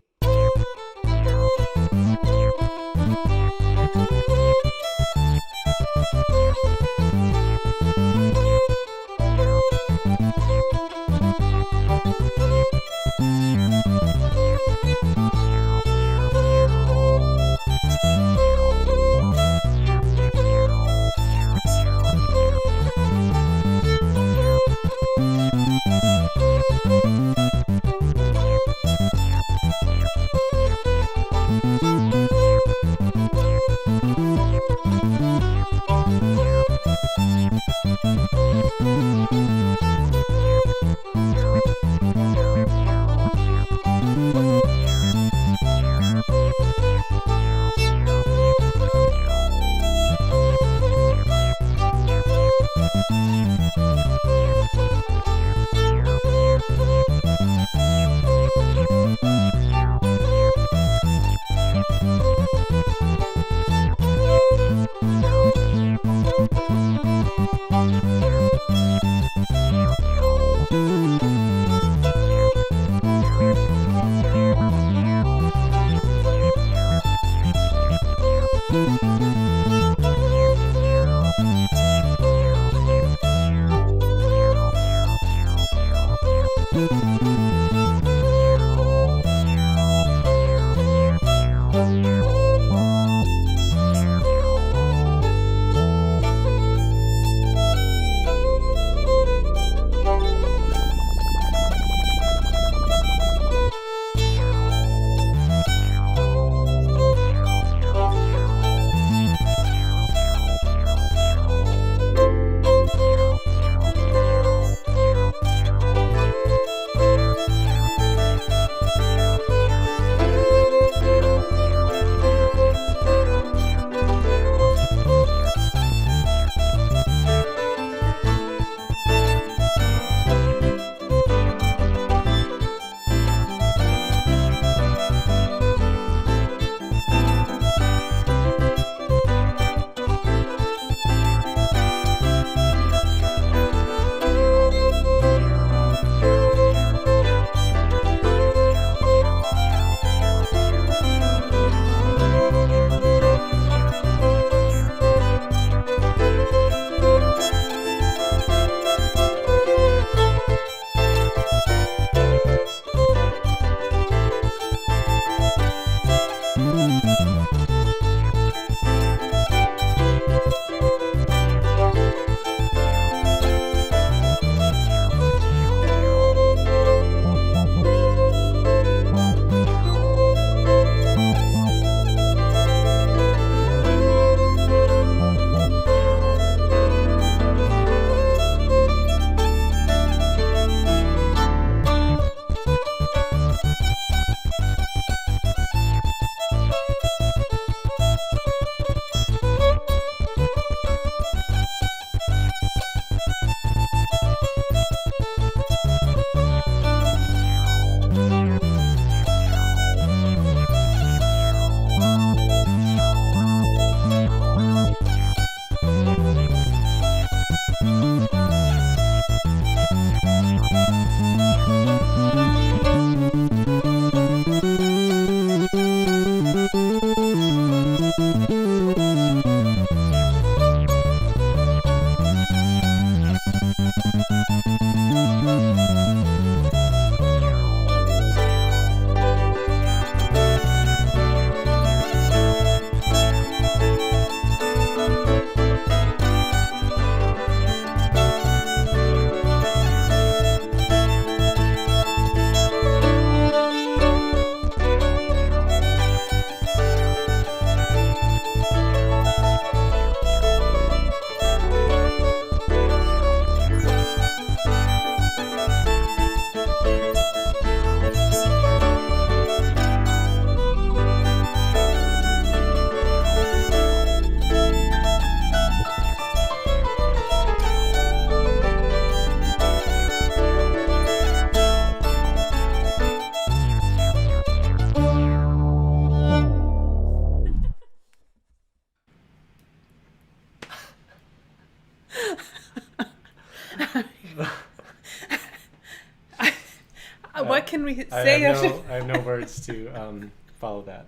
we I say have no words to follow that.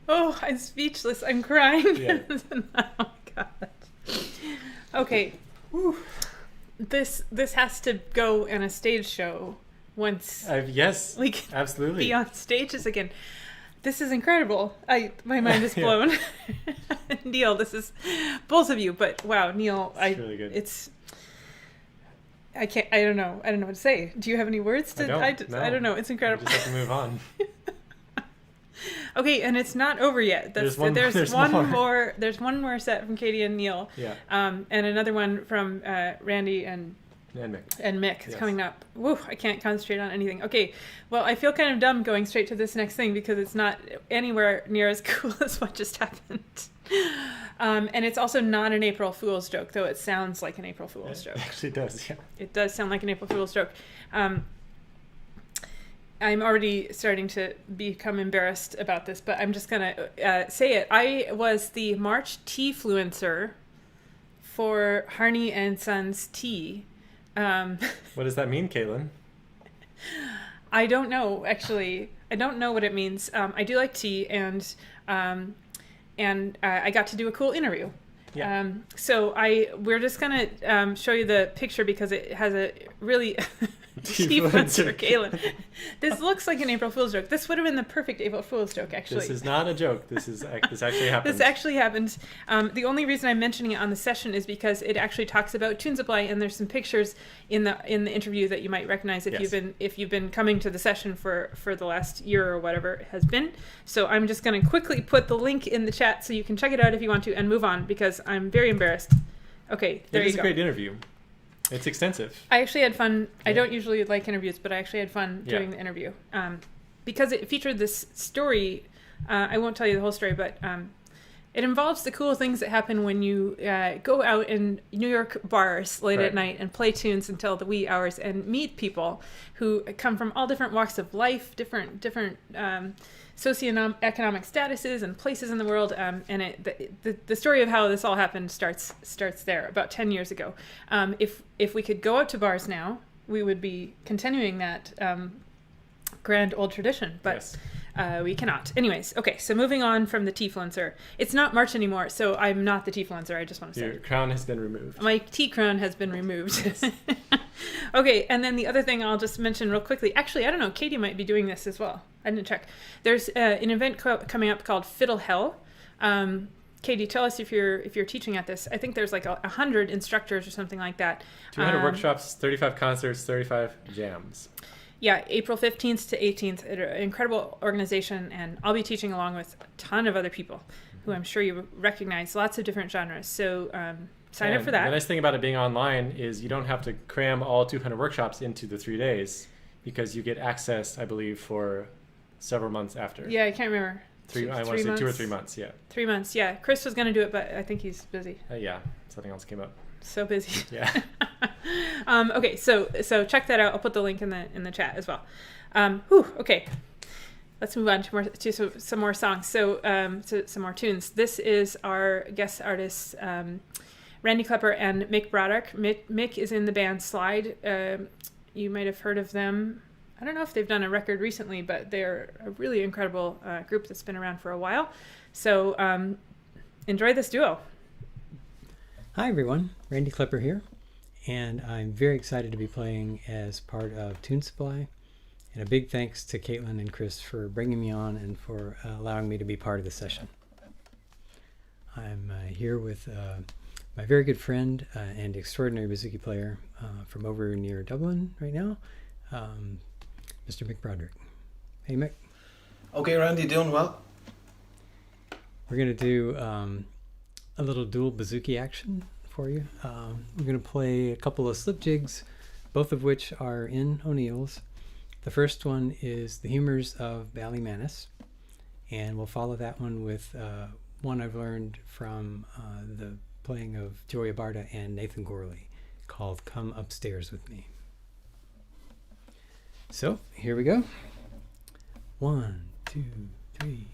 Oh, I'm speechless. I'm crying. Yeah. Oh God. Okay. Whew. This has to go in a stage show once. Yes. We can absolutely. be on stages again. This is incredible. My mind is blown. Neil, this is both of you, but wow, Neil, it's really good. I don't know what to say. Do you have any words to? No. I don't know. It's incredible. We just have to move on. Okay, and it's not over yet. There's one more. There's one more set from Katie and Neil. Yeah. And another one from Randy and Mick. And Mick is coming up. Woo, I can't concentrate on anything. Okay, well, I feel kind of dumb going straight to this next thing because it's not anywhere near as cool as what just happened. And it's also not an April Fool's joke, though it sounds like an April Fool's joke. It actually does, yeah. It does sound like an April Fool's joke. I'm already starting to become embarrassed about this, but I'm just going to say it. I was the March tea-fluencer for Harney and Sons Tea. What does that mean, Caitlin? I don't know, actually. I don't know what it means. I do like tea, and I got to do a cool interview. Yeah. So we're just gonna show you the picture because it has a really tea-fluencer, Caitlin. This looks like an April Fool's joke. This would have been the perfect April Fool's joke, actually. This is not a joke. This actually happened. This actually happened. The only reason I'm mentioning it on the session is because it actually talks about Tune Supply, and there's some pictures in the interview that you might recognize if you've been coming to the session for the last year or whatever it has been. So I'm just going to quickly put the link in the chat so you can check it out if you want to and move on because I'm very embarrassed. Okay, there you go. It is a great interview. It's extensive. I actually had fun. Yeah. I don't usually like interviews, but I actually had fun doing the interview because it featured this story. I won't tell you the whole story, but it involves the cool things that happen when you go out in New York bars late at night and play tunes until the wee hours and meet people who come from all different walks of life, different socioeconomic statuses and places in the world, and the story of how this all happened starts there about 10 years ago. If we could go out to bars now, we would be continuing that grand old tradition, but we cannot. Anyways, okay, so moving on from the tea-fluencer. It's not March anymore, so I'm not the tea-fluencer, I just want to say. Your crown has been removed. My tea crown has been removed. Yes. Okay, and then the other thing I'll just mention real quickly. Actually, I don't know, Katie might be doing this as well. I didn't check. There's an event coming up called Fiddle Hell. Katie, tell us if you're teaching at this. I think there's like 100 instructors or something like that. 200 workshops, 35 concerts, 35 jams. Yeah, April 15th to 18th. An incredible organization, and I'll be teaching along with a ton of other people who I'm sure you recognize, lots of different genres. So sign up for that. The nice thing about it being online is you don't have to cram all 200 workshops into the 3 days because you get access, I believe, for several months after. Yeah, I can't remember. I want to say 2 or 3 months, yeah. 3 months, yeah. Chris was going to do it, but I think he's busy. Yeah, something else came up. So busy. Yeah. Okay, so check that out. I'll put the link in the chat as well. Okay. Let's move on to some more songs. So some more tunes. This is our guest artists, Randy Clepper and Mick Broderick. Mick is in the band Slide. You might have heard of them. I don't know if they've done a record recently, but they're a really incredible group that's been around for a while. So enjoy this duo. Hi everyone, Randy Clepper here, and I'm very excited to be playing as part of Tune Supply. And a big thanks to Caitlin and Chris for bringing me on and for allowing me to be part of the session. I'm here with my very good friend and extraordinary bouzouki player from over near Dublin right now, Mr. Mick Broderick. Hey Mick. Okay, Randy, doing well? We're going to do a little dual bouzouki action for you. We're going to play a couple of slip jigs, both of which are in O'Neill's. The first one is the Humours of Ballymanus, and we'll follow that one with one I've learned from the playing of Joey Abarta and Nathan Gorley called Come Upstairs With Me. So here we go. 1, 2, 3.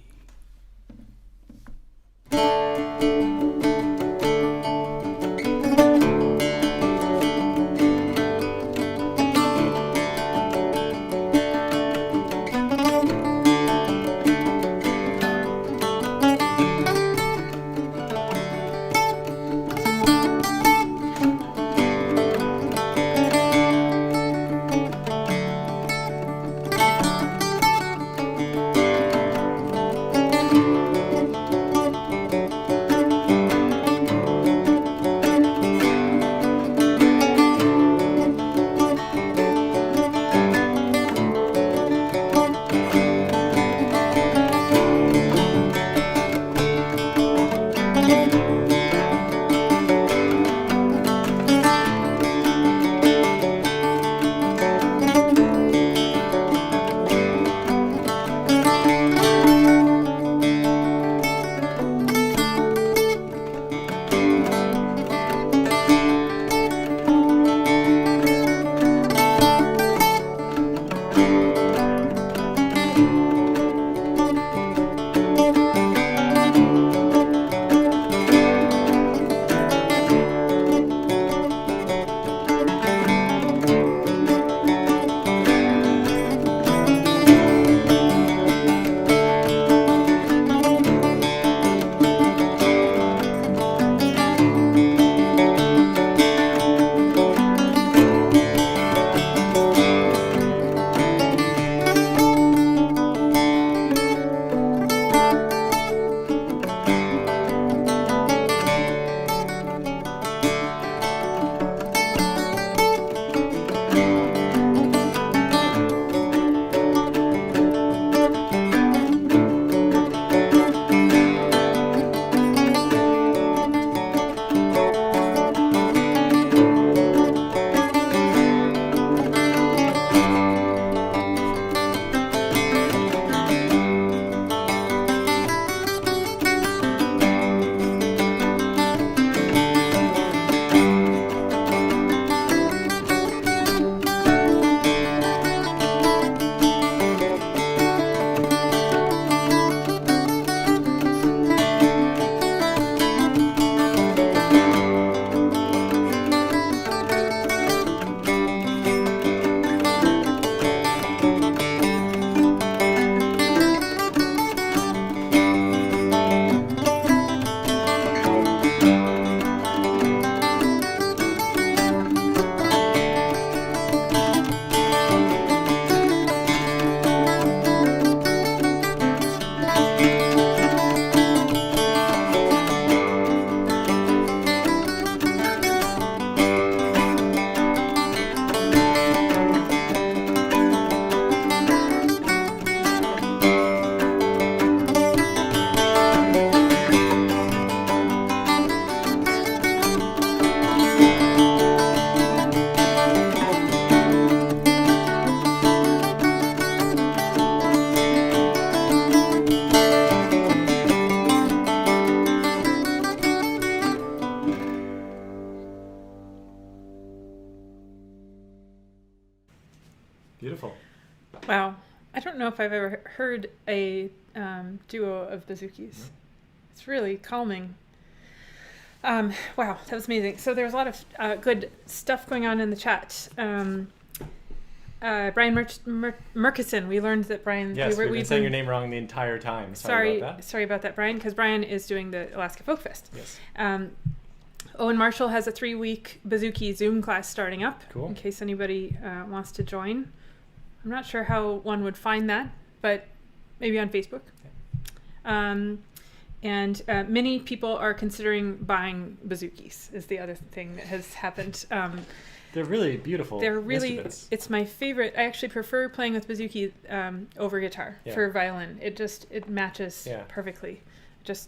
know if I've ever heard a duo of bouzouki's. It's really calming. Wow, that was amazing. So there's a lot of good stuff going on in the chat. Brian Murkison, we learned that Brian... Yes, we've been saying your name wrong the entire time. Sorry about that, Brian, because Brian is doing the Alaska Folk Fest. Yes. Owen Marshall has a 3-week bouzouki Zoom class starting up, cool. In case anybody wants to join. I'm not sure how one would find that, but maybe on Facebook. Okay. And many people are considering buying bouzouki's, is the other thing that has happened. They're really beautiful. They're really, instruments. It's my favorite. I actually prefer playing with bouzouki over guitar for violin. It matches perfectly.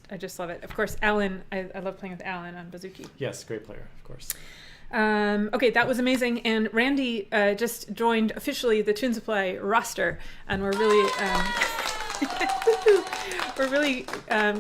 I just love it. Of course, Alan, I love playing with Alan on bouzouki. Yes, great player, of course. Okay, that was amazing. And Randy just joined officially the Tune Supply roster, and we're really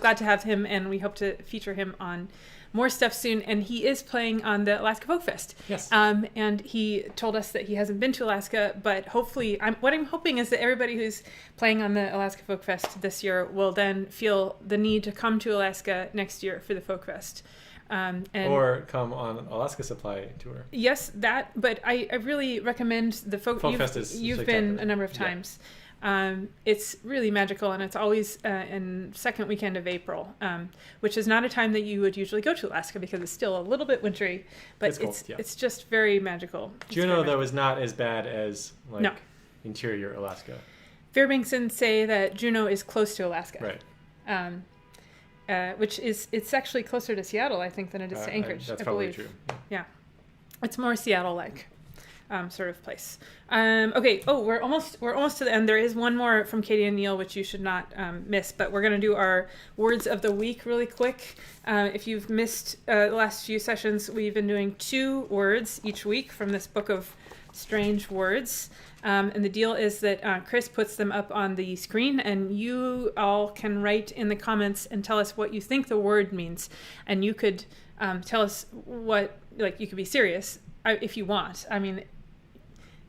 glad to have him, and we hope to feature him on more stuff soon. And he is playing on the Alaska Folk Fest. Yes. And he told us that he hasn't been to Alaska, but hopefully, what I'm hoping is that everybody who's playing on the Alaska Folk Fest this year will then feel the need to come to Alaska next year for the Folk Fest. Or come on Alaska Supply tour. Yes, that. But I really recommend the Folk Fest. You've been a number of times. Yeah. It's really magical, and it's always in second weekend of April, which is not a time that you would usually go to Alaska because it's still a little bit wintry, but it's just very magical. Juneau, though, is not as bad as interior Alaska. Fairbanksons say that Juneau is close to Alaska. Right. Which it's actually closer to Seattle, I think, than it is to Anchorage. That's I probably believe. true. Yeah. It's more Seattle-like. Sort of place. Okay. Oh, we're almost to the end. There is one more from Katie and Neil, which you should not miss. But we're going to do our words of the week really quick. If you've missed the last few sessions, we've been doing 2 words each week from this book of strange words. And the deal is that Chris puts them up on the screen, and you all can write in the comments and tell us what you think the word means. And you could tell us what, you could be serious if you want. I mean,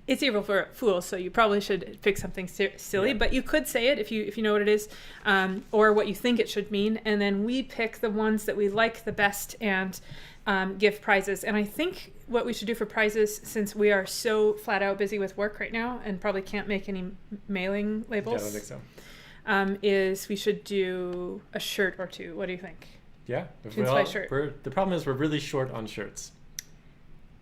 it's April Fool's, so you probably should pick something silly, but you could say it if you know what it is, or what you think it should mean, and then we pick the ones that we like the best and give prizes. And I think what we should do for prizes, since we are so flat out busy with work right now and probably can't make any mailing labels, I don't think so. Is we should do a shirt or 2. What do you think? Yeah. Shirt. The problem is we're really short on shirts.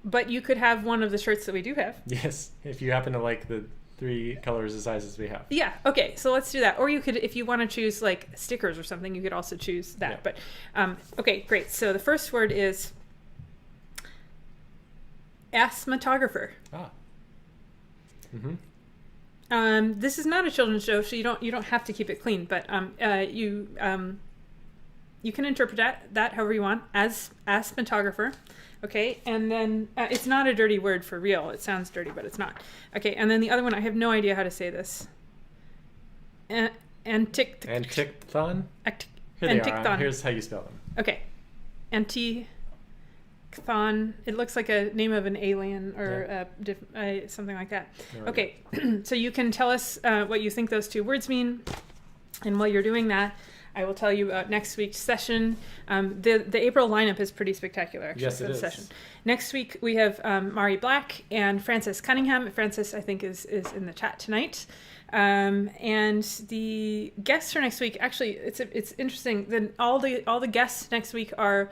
But you could have one of the shirts that we do have. Yes, if you happen to like the 3 colors and sizes we have. Yeah, okay, so let's do that. Or you could, if you want to choose stickers or something, you could also choose that. Yeah. But okay, great. So the first word is asthmatographer. Ah. Mm-hmm. This is not a children's show, so you don't have to keep it clean. But you can interpret that however you want as asthmatographer. Okay, and then it's not a dirty word for real. It sounds dirty, but it's not. Okay, and then the other one, I have no idea how to say this. Anticthon? Here they are. Here's how you spell them. Okay. Anticthon. It looks like a name of an alien or something like that. No okay, so you can tell us what you think those 2 words mean. And while you're doing that, I will tell you about next week's session. The April lineup is pretty spectacular, actually, yes, for the session. Is. Next week, we have Mari Black and Frances Cunningham. Frances, I think, is in the chat tonight. And the guests for next week, actually, it's interesting. Then all the guests next week are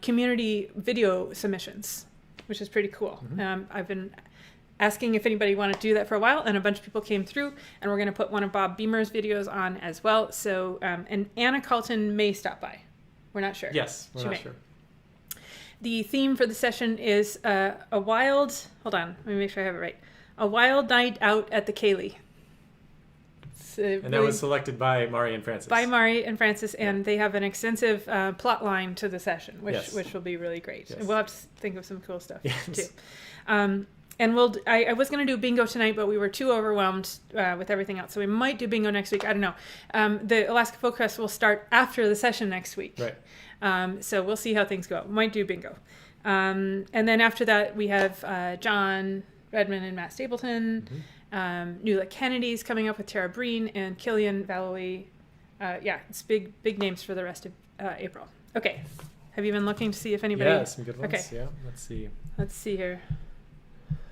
community video submissions, which is pretty cool. Mm-hmm. I've been asking if anybody wanted to do that for a while, and a bunch of people came through, and we're going to put one of Bob Beamer's videos on as well. So, and Anna Carlton may stop by. We're not sure. Yes, we're not sure. The theme for the session is hold on, let me make sure I have it right. A wild night out at the Cayley. And that was selected by Mari and Frances. By Mari and Frances, and they have an extensive plot line to the session, which will be really great. Yes. And we'll have to think of some cool stuff too. And I was going to do bingo tonight, but we were too overwhelmed with everything else. So we might do bingo next week. I don't know. The Alaska Folk Fest will start after the session next week. Right. So we'll see how things go. We might do bingo. And then after that, we have John Redmond and Matt Stapleton. Nuala Kennedy's coming up with Tara Breen, and Killian Valley. It's big names for the rest of April. Okay. Have you been looking to see if anybody... Yeah, some good ones. Okay. Yeah, let's see. Let's see here.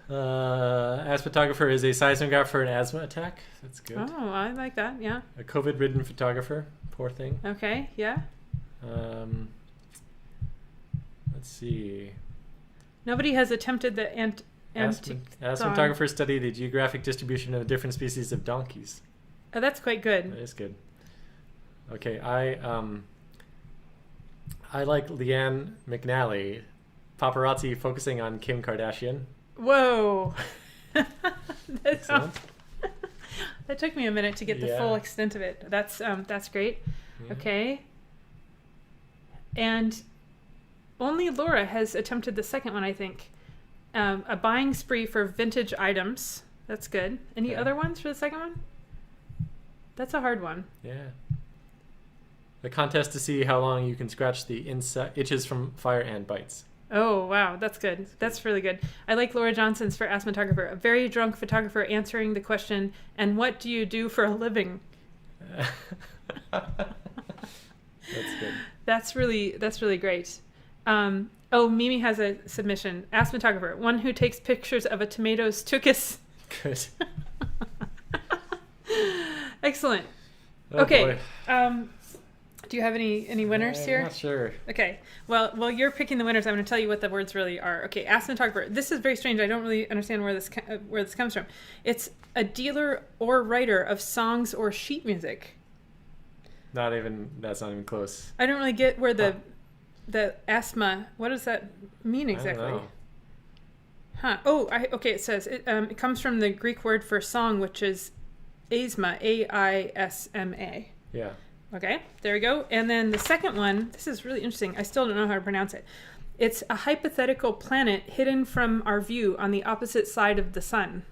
Photographer is a seismograph for an asthma attack. That's good. Oh, I like that. Yeah. A COVID-ridden photographer. Poor thing. Okay. Yeah. Let's see. Nobody has attempted the Asthmatographers study the geographic distribution of different species of donkeys. Oh, that's quite good. That is good. Okay, I like Leanne McNally. Paparazzi focusing on Kim Kardashian. Whoa. Excellent. That took me a minute to get the full extent of it. That's great. Yeah. Okay. And only Laura has attempted the second one, I think. A buying spree for vintage items. That's good. Any other ones for the second one? That's a hard one. Yeah. A contest to see how long you can scratch the itches from fire ant bites. Oh, wow. That's good. That's really good. I like Laura Johnson's for asthmatographer. A very drunk photographer answering the question, and what do you do for a living? That's good. That's really great. Mimi has a submission. Asthmatographer, one who takes pictures of a tomato's tuchus. Good. Excellent. Oh, okay. Boy. Do you have any winners here? I'm not sure. Okay. Well, while you're picking the winners, I'm going to tell you what the words really are. Okay, asthmatographer. This is very strange. I don't really understand where this comes from. It's a dealer or writer of songs or sheet music. That's not even close. I don't really get where the asthma. What does that mean exactly? I don't know. Huh. Oh, okay. It says it comes from the Greek word for song, which is aisma, A-I-S-M-A. Yeah. Okay, there we go. And then the second one, this is really interesting. I still don't know how to pronounce it. It's a hypothetical planet hidden from our view on the opposite side of the sun,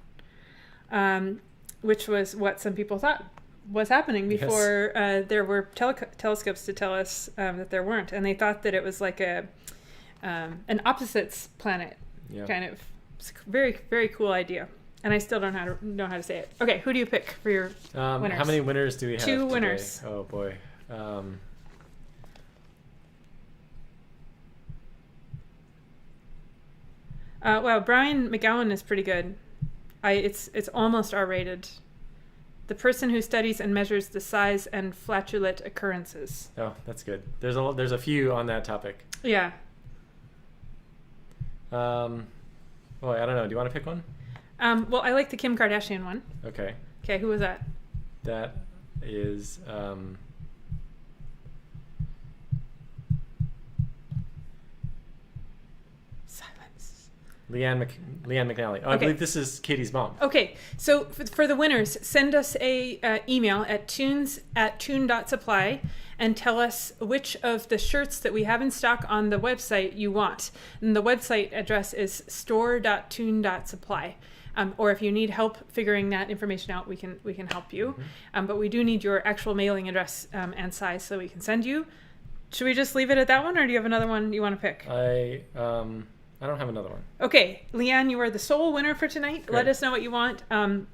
which was what some people thought was happening before there were telescopes to tell us that there weren't. And they thought that it was like an opposites planet, kind of. It's a very, very cool idea. And I still don't know how to say it. Okay, who do you pick for your winners? How many winners do we have? 2 today? winners. Oh boy. Wow, Brian McGowan is pretty good. It's almost R-rated. The person who studies and measures the size and flatulent occurrences. Oh, that's good. There's a few on that topic. Yeah. Boy, I don't know. Do you want to pick one? Well, I like the Kim Kardashian one. Okay. Okay, who was that? That is Silence. Leanne McNally. Oh, Okay. I believe this is Katie's mom. Okay, so for the winners, send us a email at tunes@tune.supply and tell us which of the shirts that we have in stock on the website you want. And the website address is store.tune.supply. Or if you need help figuring that information out, we can help you. Mm-hmm. But we do need your actual mailing address and size so we can send you. Should we just leave it at that one, or do you have another one you want to pick? I don't have another one. Okay, Leanne, you are the sole winner for tonight. Great. Let us know what you want. And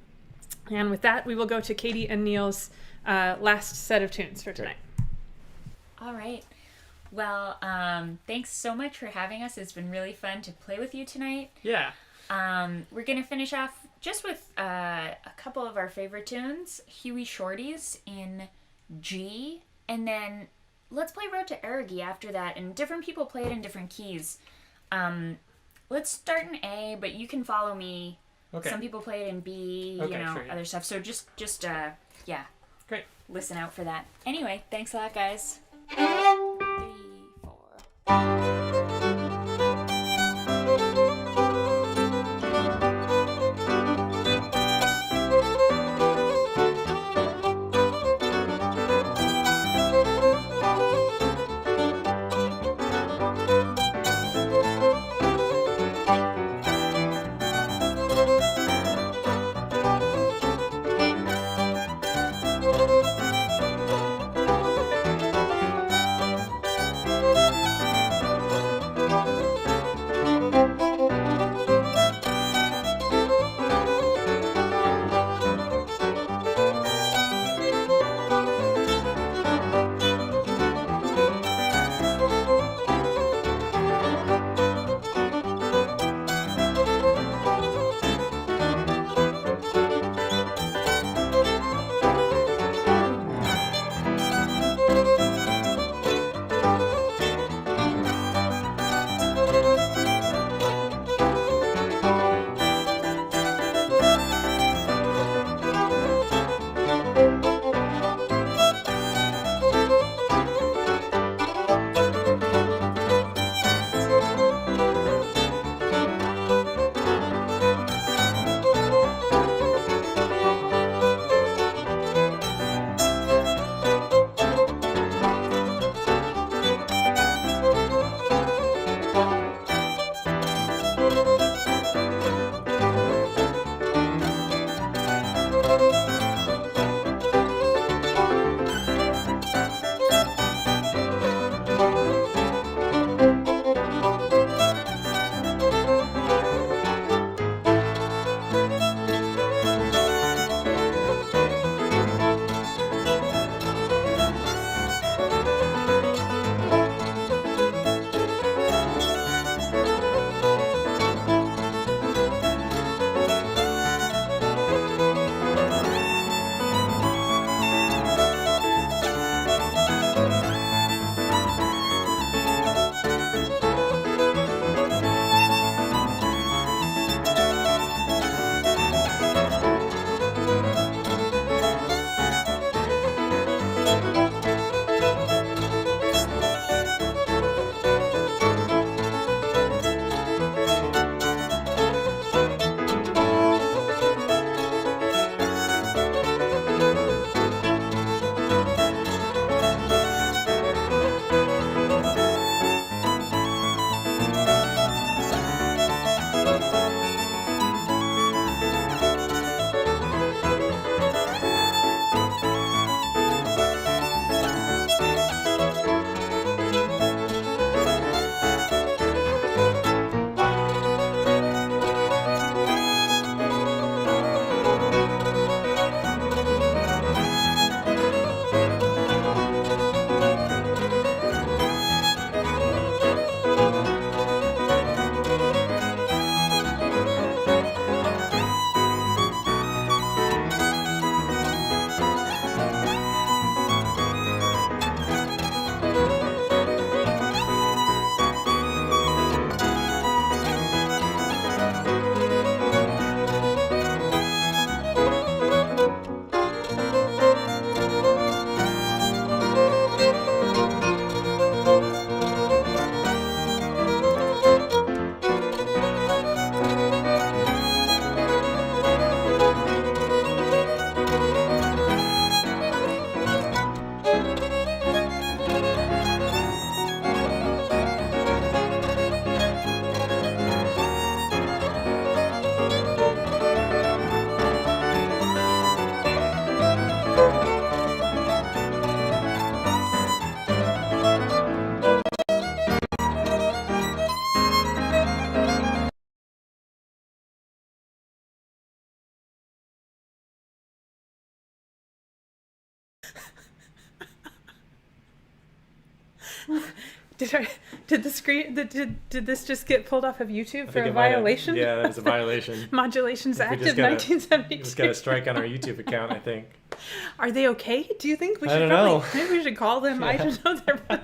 with that, we will go to Katie and Neil's last set of tunes for tonight. All right. Well, thanks so much for having us. It's been really fun to play with you tonight. Yeah. We're going to finish off just with a couple of our favorite tunes, Huey Shorty's in G, and then let's play Road to Erigi after that, and different people play it in different keys. Let's start in A, but you can follow me. Okay. Some people play it in B, Okay, sure, yeah. other stuff. So just Great. listen out for that. Anyway, thanks a lot, guys. 3, 4. Did the screen did this just get pulled off of YouTube for a it might have. violation? Yeah, that was a violation. Modulations I think Act we of just 1972. Just got a strike on our YouTube account, I think. Are they okay? Do you think we I should don't know. maybe we should call them? I Yeah. don't know.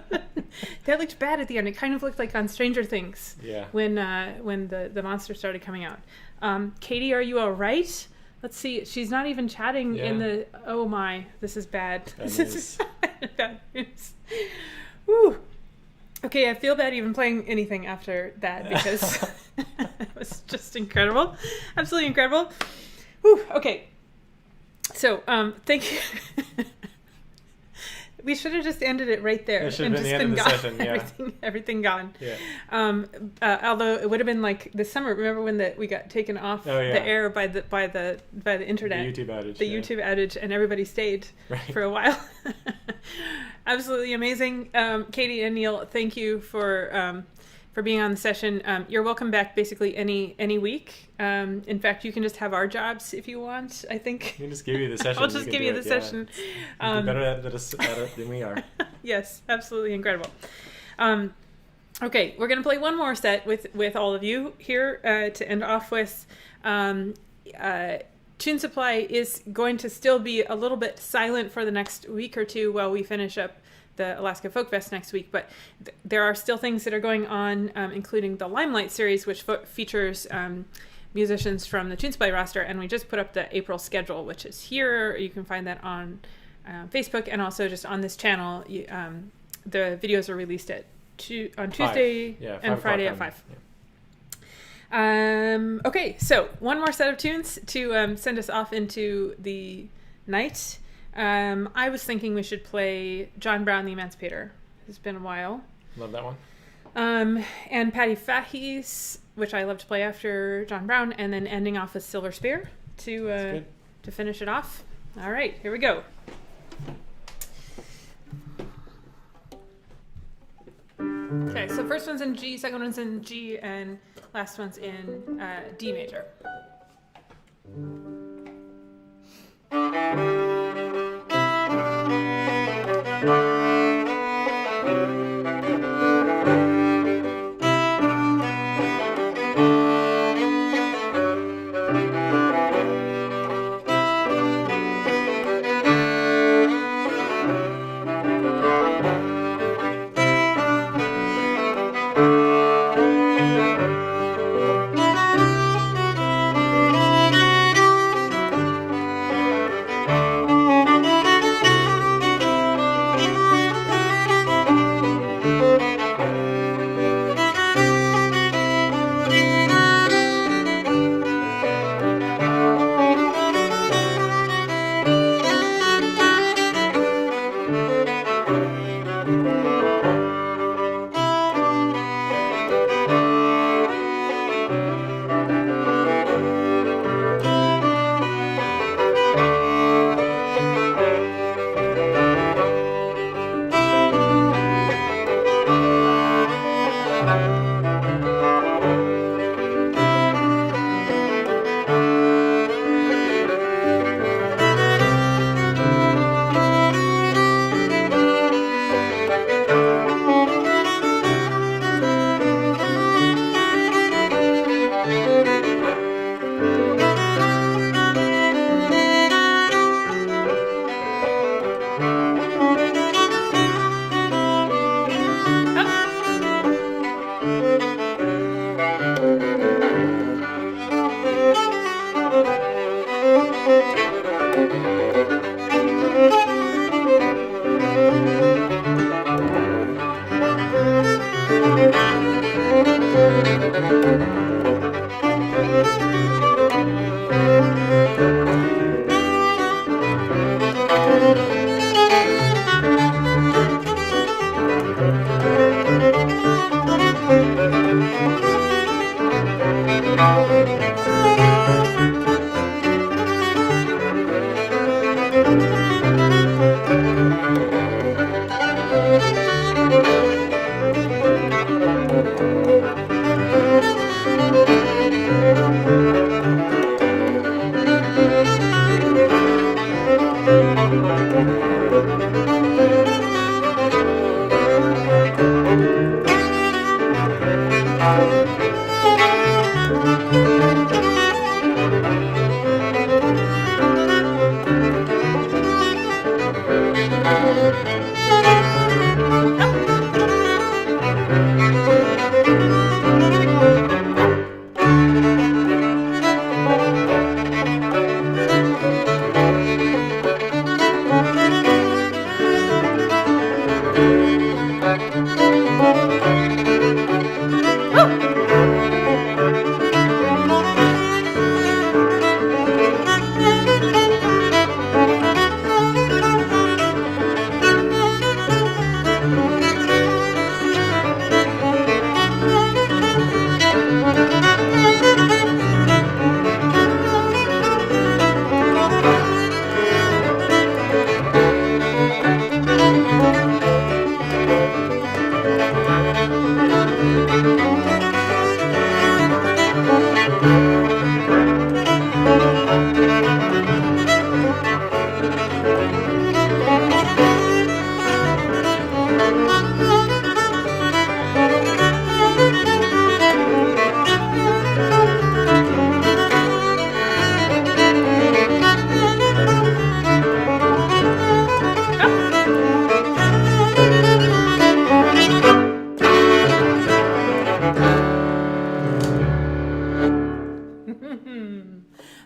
That looked bad at the end. It kind of looked like on Stranger Things. Yeah. When the monster started coming out. Katie, are you all right? Let's see. She's not even chatting in Yeah. the. Oh my! This is bad. Bad This news. is bad news. Woo. Okay, I feel bad even playing anything after that because it was just incredible, absolutely incredible. Whew, okay, so thank you. We should have just ended it right there That should and have just been been the end of gone. the session, yeah. Everything gone. Yeah. Although it would have been like this summer. Remember when we got taken off Oh, yeah. the air by the internet, The YouTube outage. the yeah. YouTube outage, and everybody stayed Right. for a while. Absolutely amazing. Katie and Neil, thank you for being on the session. You're welcome back basically any week. In fact, you can just have our jobs if you want, I think. We can just give you the session. I'll just can give do you it, the yeah. session. You're better at it than we are. Yes, absolutely incredible. Okay, we're going to play one more set with all of you here to end off with. Tune Supply is going to still be a little bit silent for the next week or two while we finish up the Alaska Folk Fest next week, but there are still things that are going on, including the Limelight series, which features musicians from the Tune Supply roster, and we just put up the April schedule, which is here. You can find that on Facebook, and also just on this channel. The videos are released on Tuesday and Friday at 5. Yeah. Okay, so one more set of tunes to send us off into the night. I was thinking we should play Brown the Emancipator. It's been a while. Love that one. And Paddy Fahey's, which I love to play after John Brown, and then ending off with Sliver Spear to finish it off. All right, here we go. Okay, so first one's in G, second one's in G, and last one's in D major.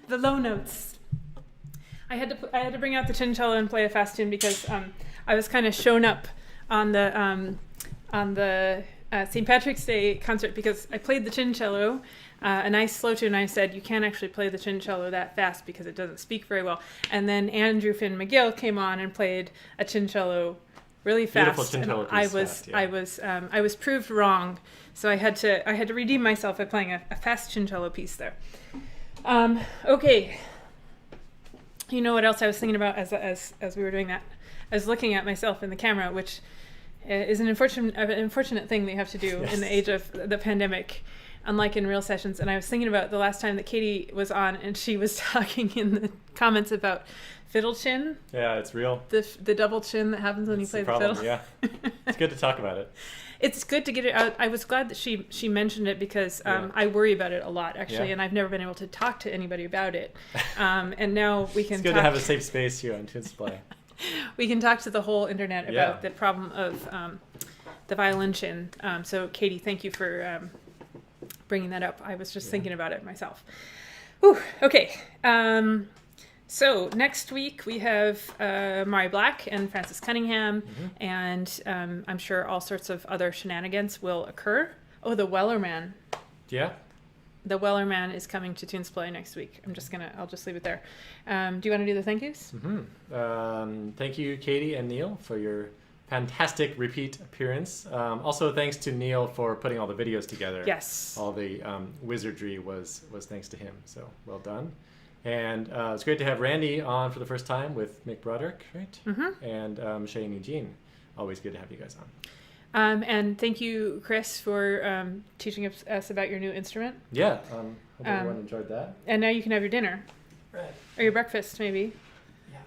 The low notes. I had to bring out the chincello and play a fast tune because I was kind of shown up on the St. Patrick's Day concert because I played the chincello, a nice slow tune. I said you can't actually play the chincello that fast because it doesn't speak very well. And then Andrew Finn McGill came on and played a chincello really fast. Beautiful chincello and piece fast, yeah. I was proved wrong, so I had to redeem myself by playing a fast chincello piece there. Okay. You know what else I was thinking about as we were doing that? I was looking at myself in the camera, which is an unfortunate thing that you have to do in the age of the pandemic, unlike in real sessions. And I was thinking about the last time that Katie was on, and she was talking in the comments about fiddle chin. Yeah, it's real. The double chin that happens when you play the fiddle. Yeah, it's good to talk about it. It's good to get it out. I was glad that she mentioned it because I worry about it a lot, actually, and I've never been able to talk to anybody about it. And now we can. It's good to have a safe space here on Tunes Play. We can talk to the whole internet about the problem of the violin chin. So, Katie, thank you for bringing that up. I was just thinking about it myself. Whew, okay. So next week we have Mari Black and Francis Cunningham, and I'm sure all sorts of other shenanigans will occur. Oh, the Wellerman. Yeah. The Wellerman is coming to Tunes Play next week. I'll just leave it there. Do you want to do the thank yous? Thank you, Katie and Neil, for your fantastic repeat appearance. Also, thanks to Neil for putting all the videos together. Yes. All the wizardry was thanks to him. So well done. And it's great to have Randy on for the first time with Mick Broderick, right? And Shay and Eugene. Always good to have you guys on. And thank you, Chris, for teaching us about your new instrument. Yeah, hope everyone enjoyed that. And now you can have your dinner. Right. Or your breakfast, maybe. Yeah.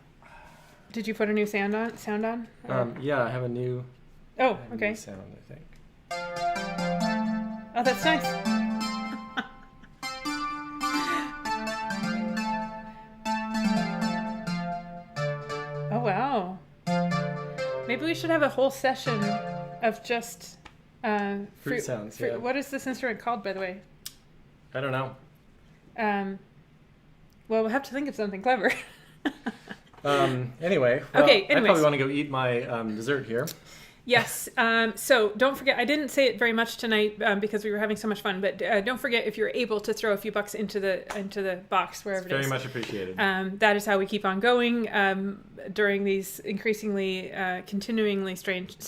Did you put a new sound on? Yeah, I have a new. Oh, okay. New sound, I think. Oh, that's nice. Oh, wow. Maybe we should have a whole session of just fruit sounds. Yeah. What is this instrument called, by the way? I don't know. Well, we'll have to think of something clever. Anyway. Okay, I probably want to go eat my dessert here. Yes. So don't forget, I didn't say it very much tonight because we were having so much fun, but don't forget, if you're able to throw a few bucks into the box, wherever it is. Very much appreciated. That is how we keep on going during these increasingly, continuingly strange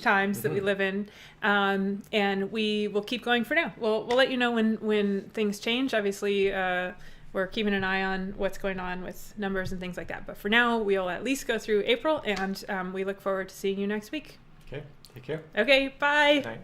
times that we live in. And we will keep going for now. We'll let you know when things change. Obviously, we're keeping an eye on what's going on with numbers and things like that. But for now, we'll at least go through April, and we look forward to seeing you next week. Okay, take care. Okay, bye. Night.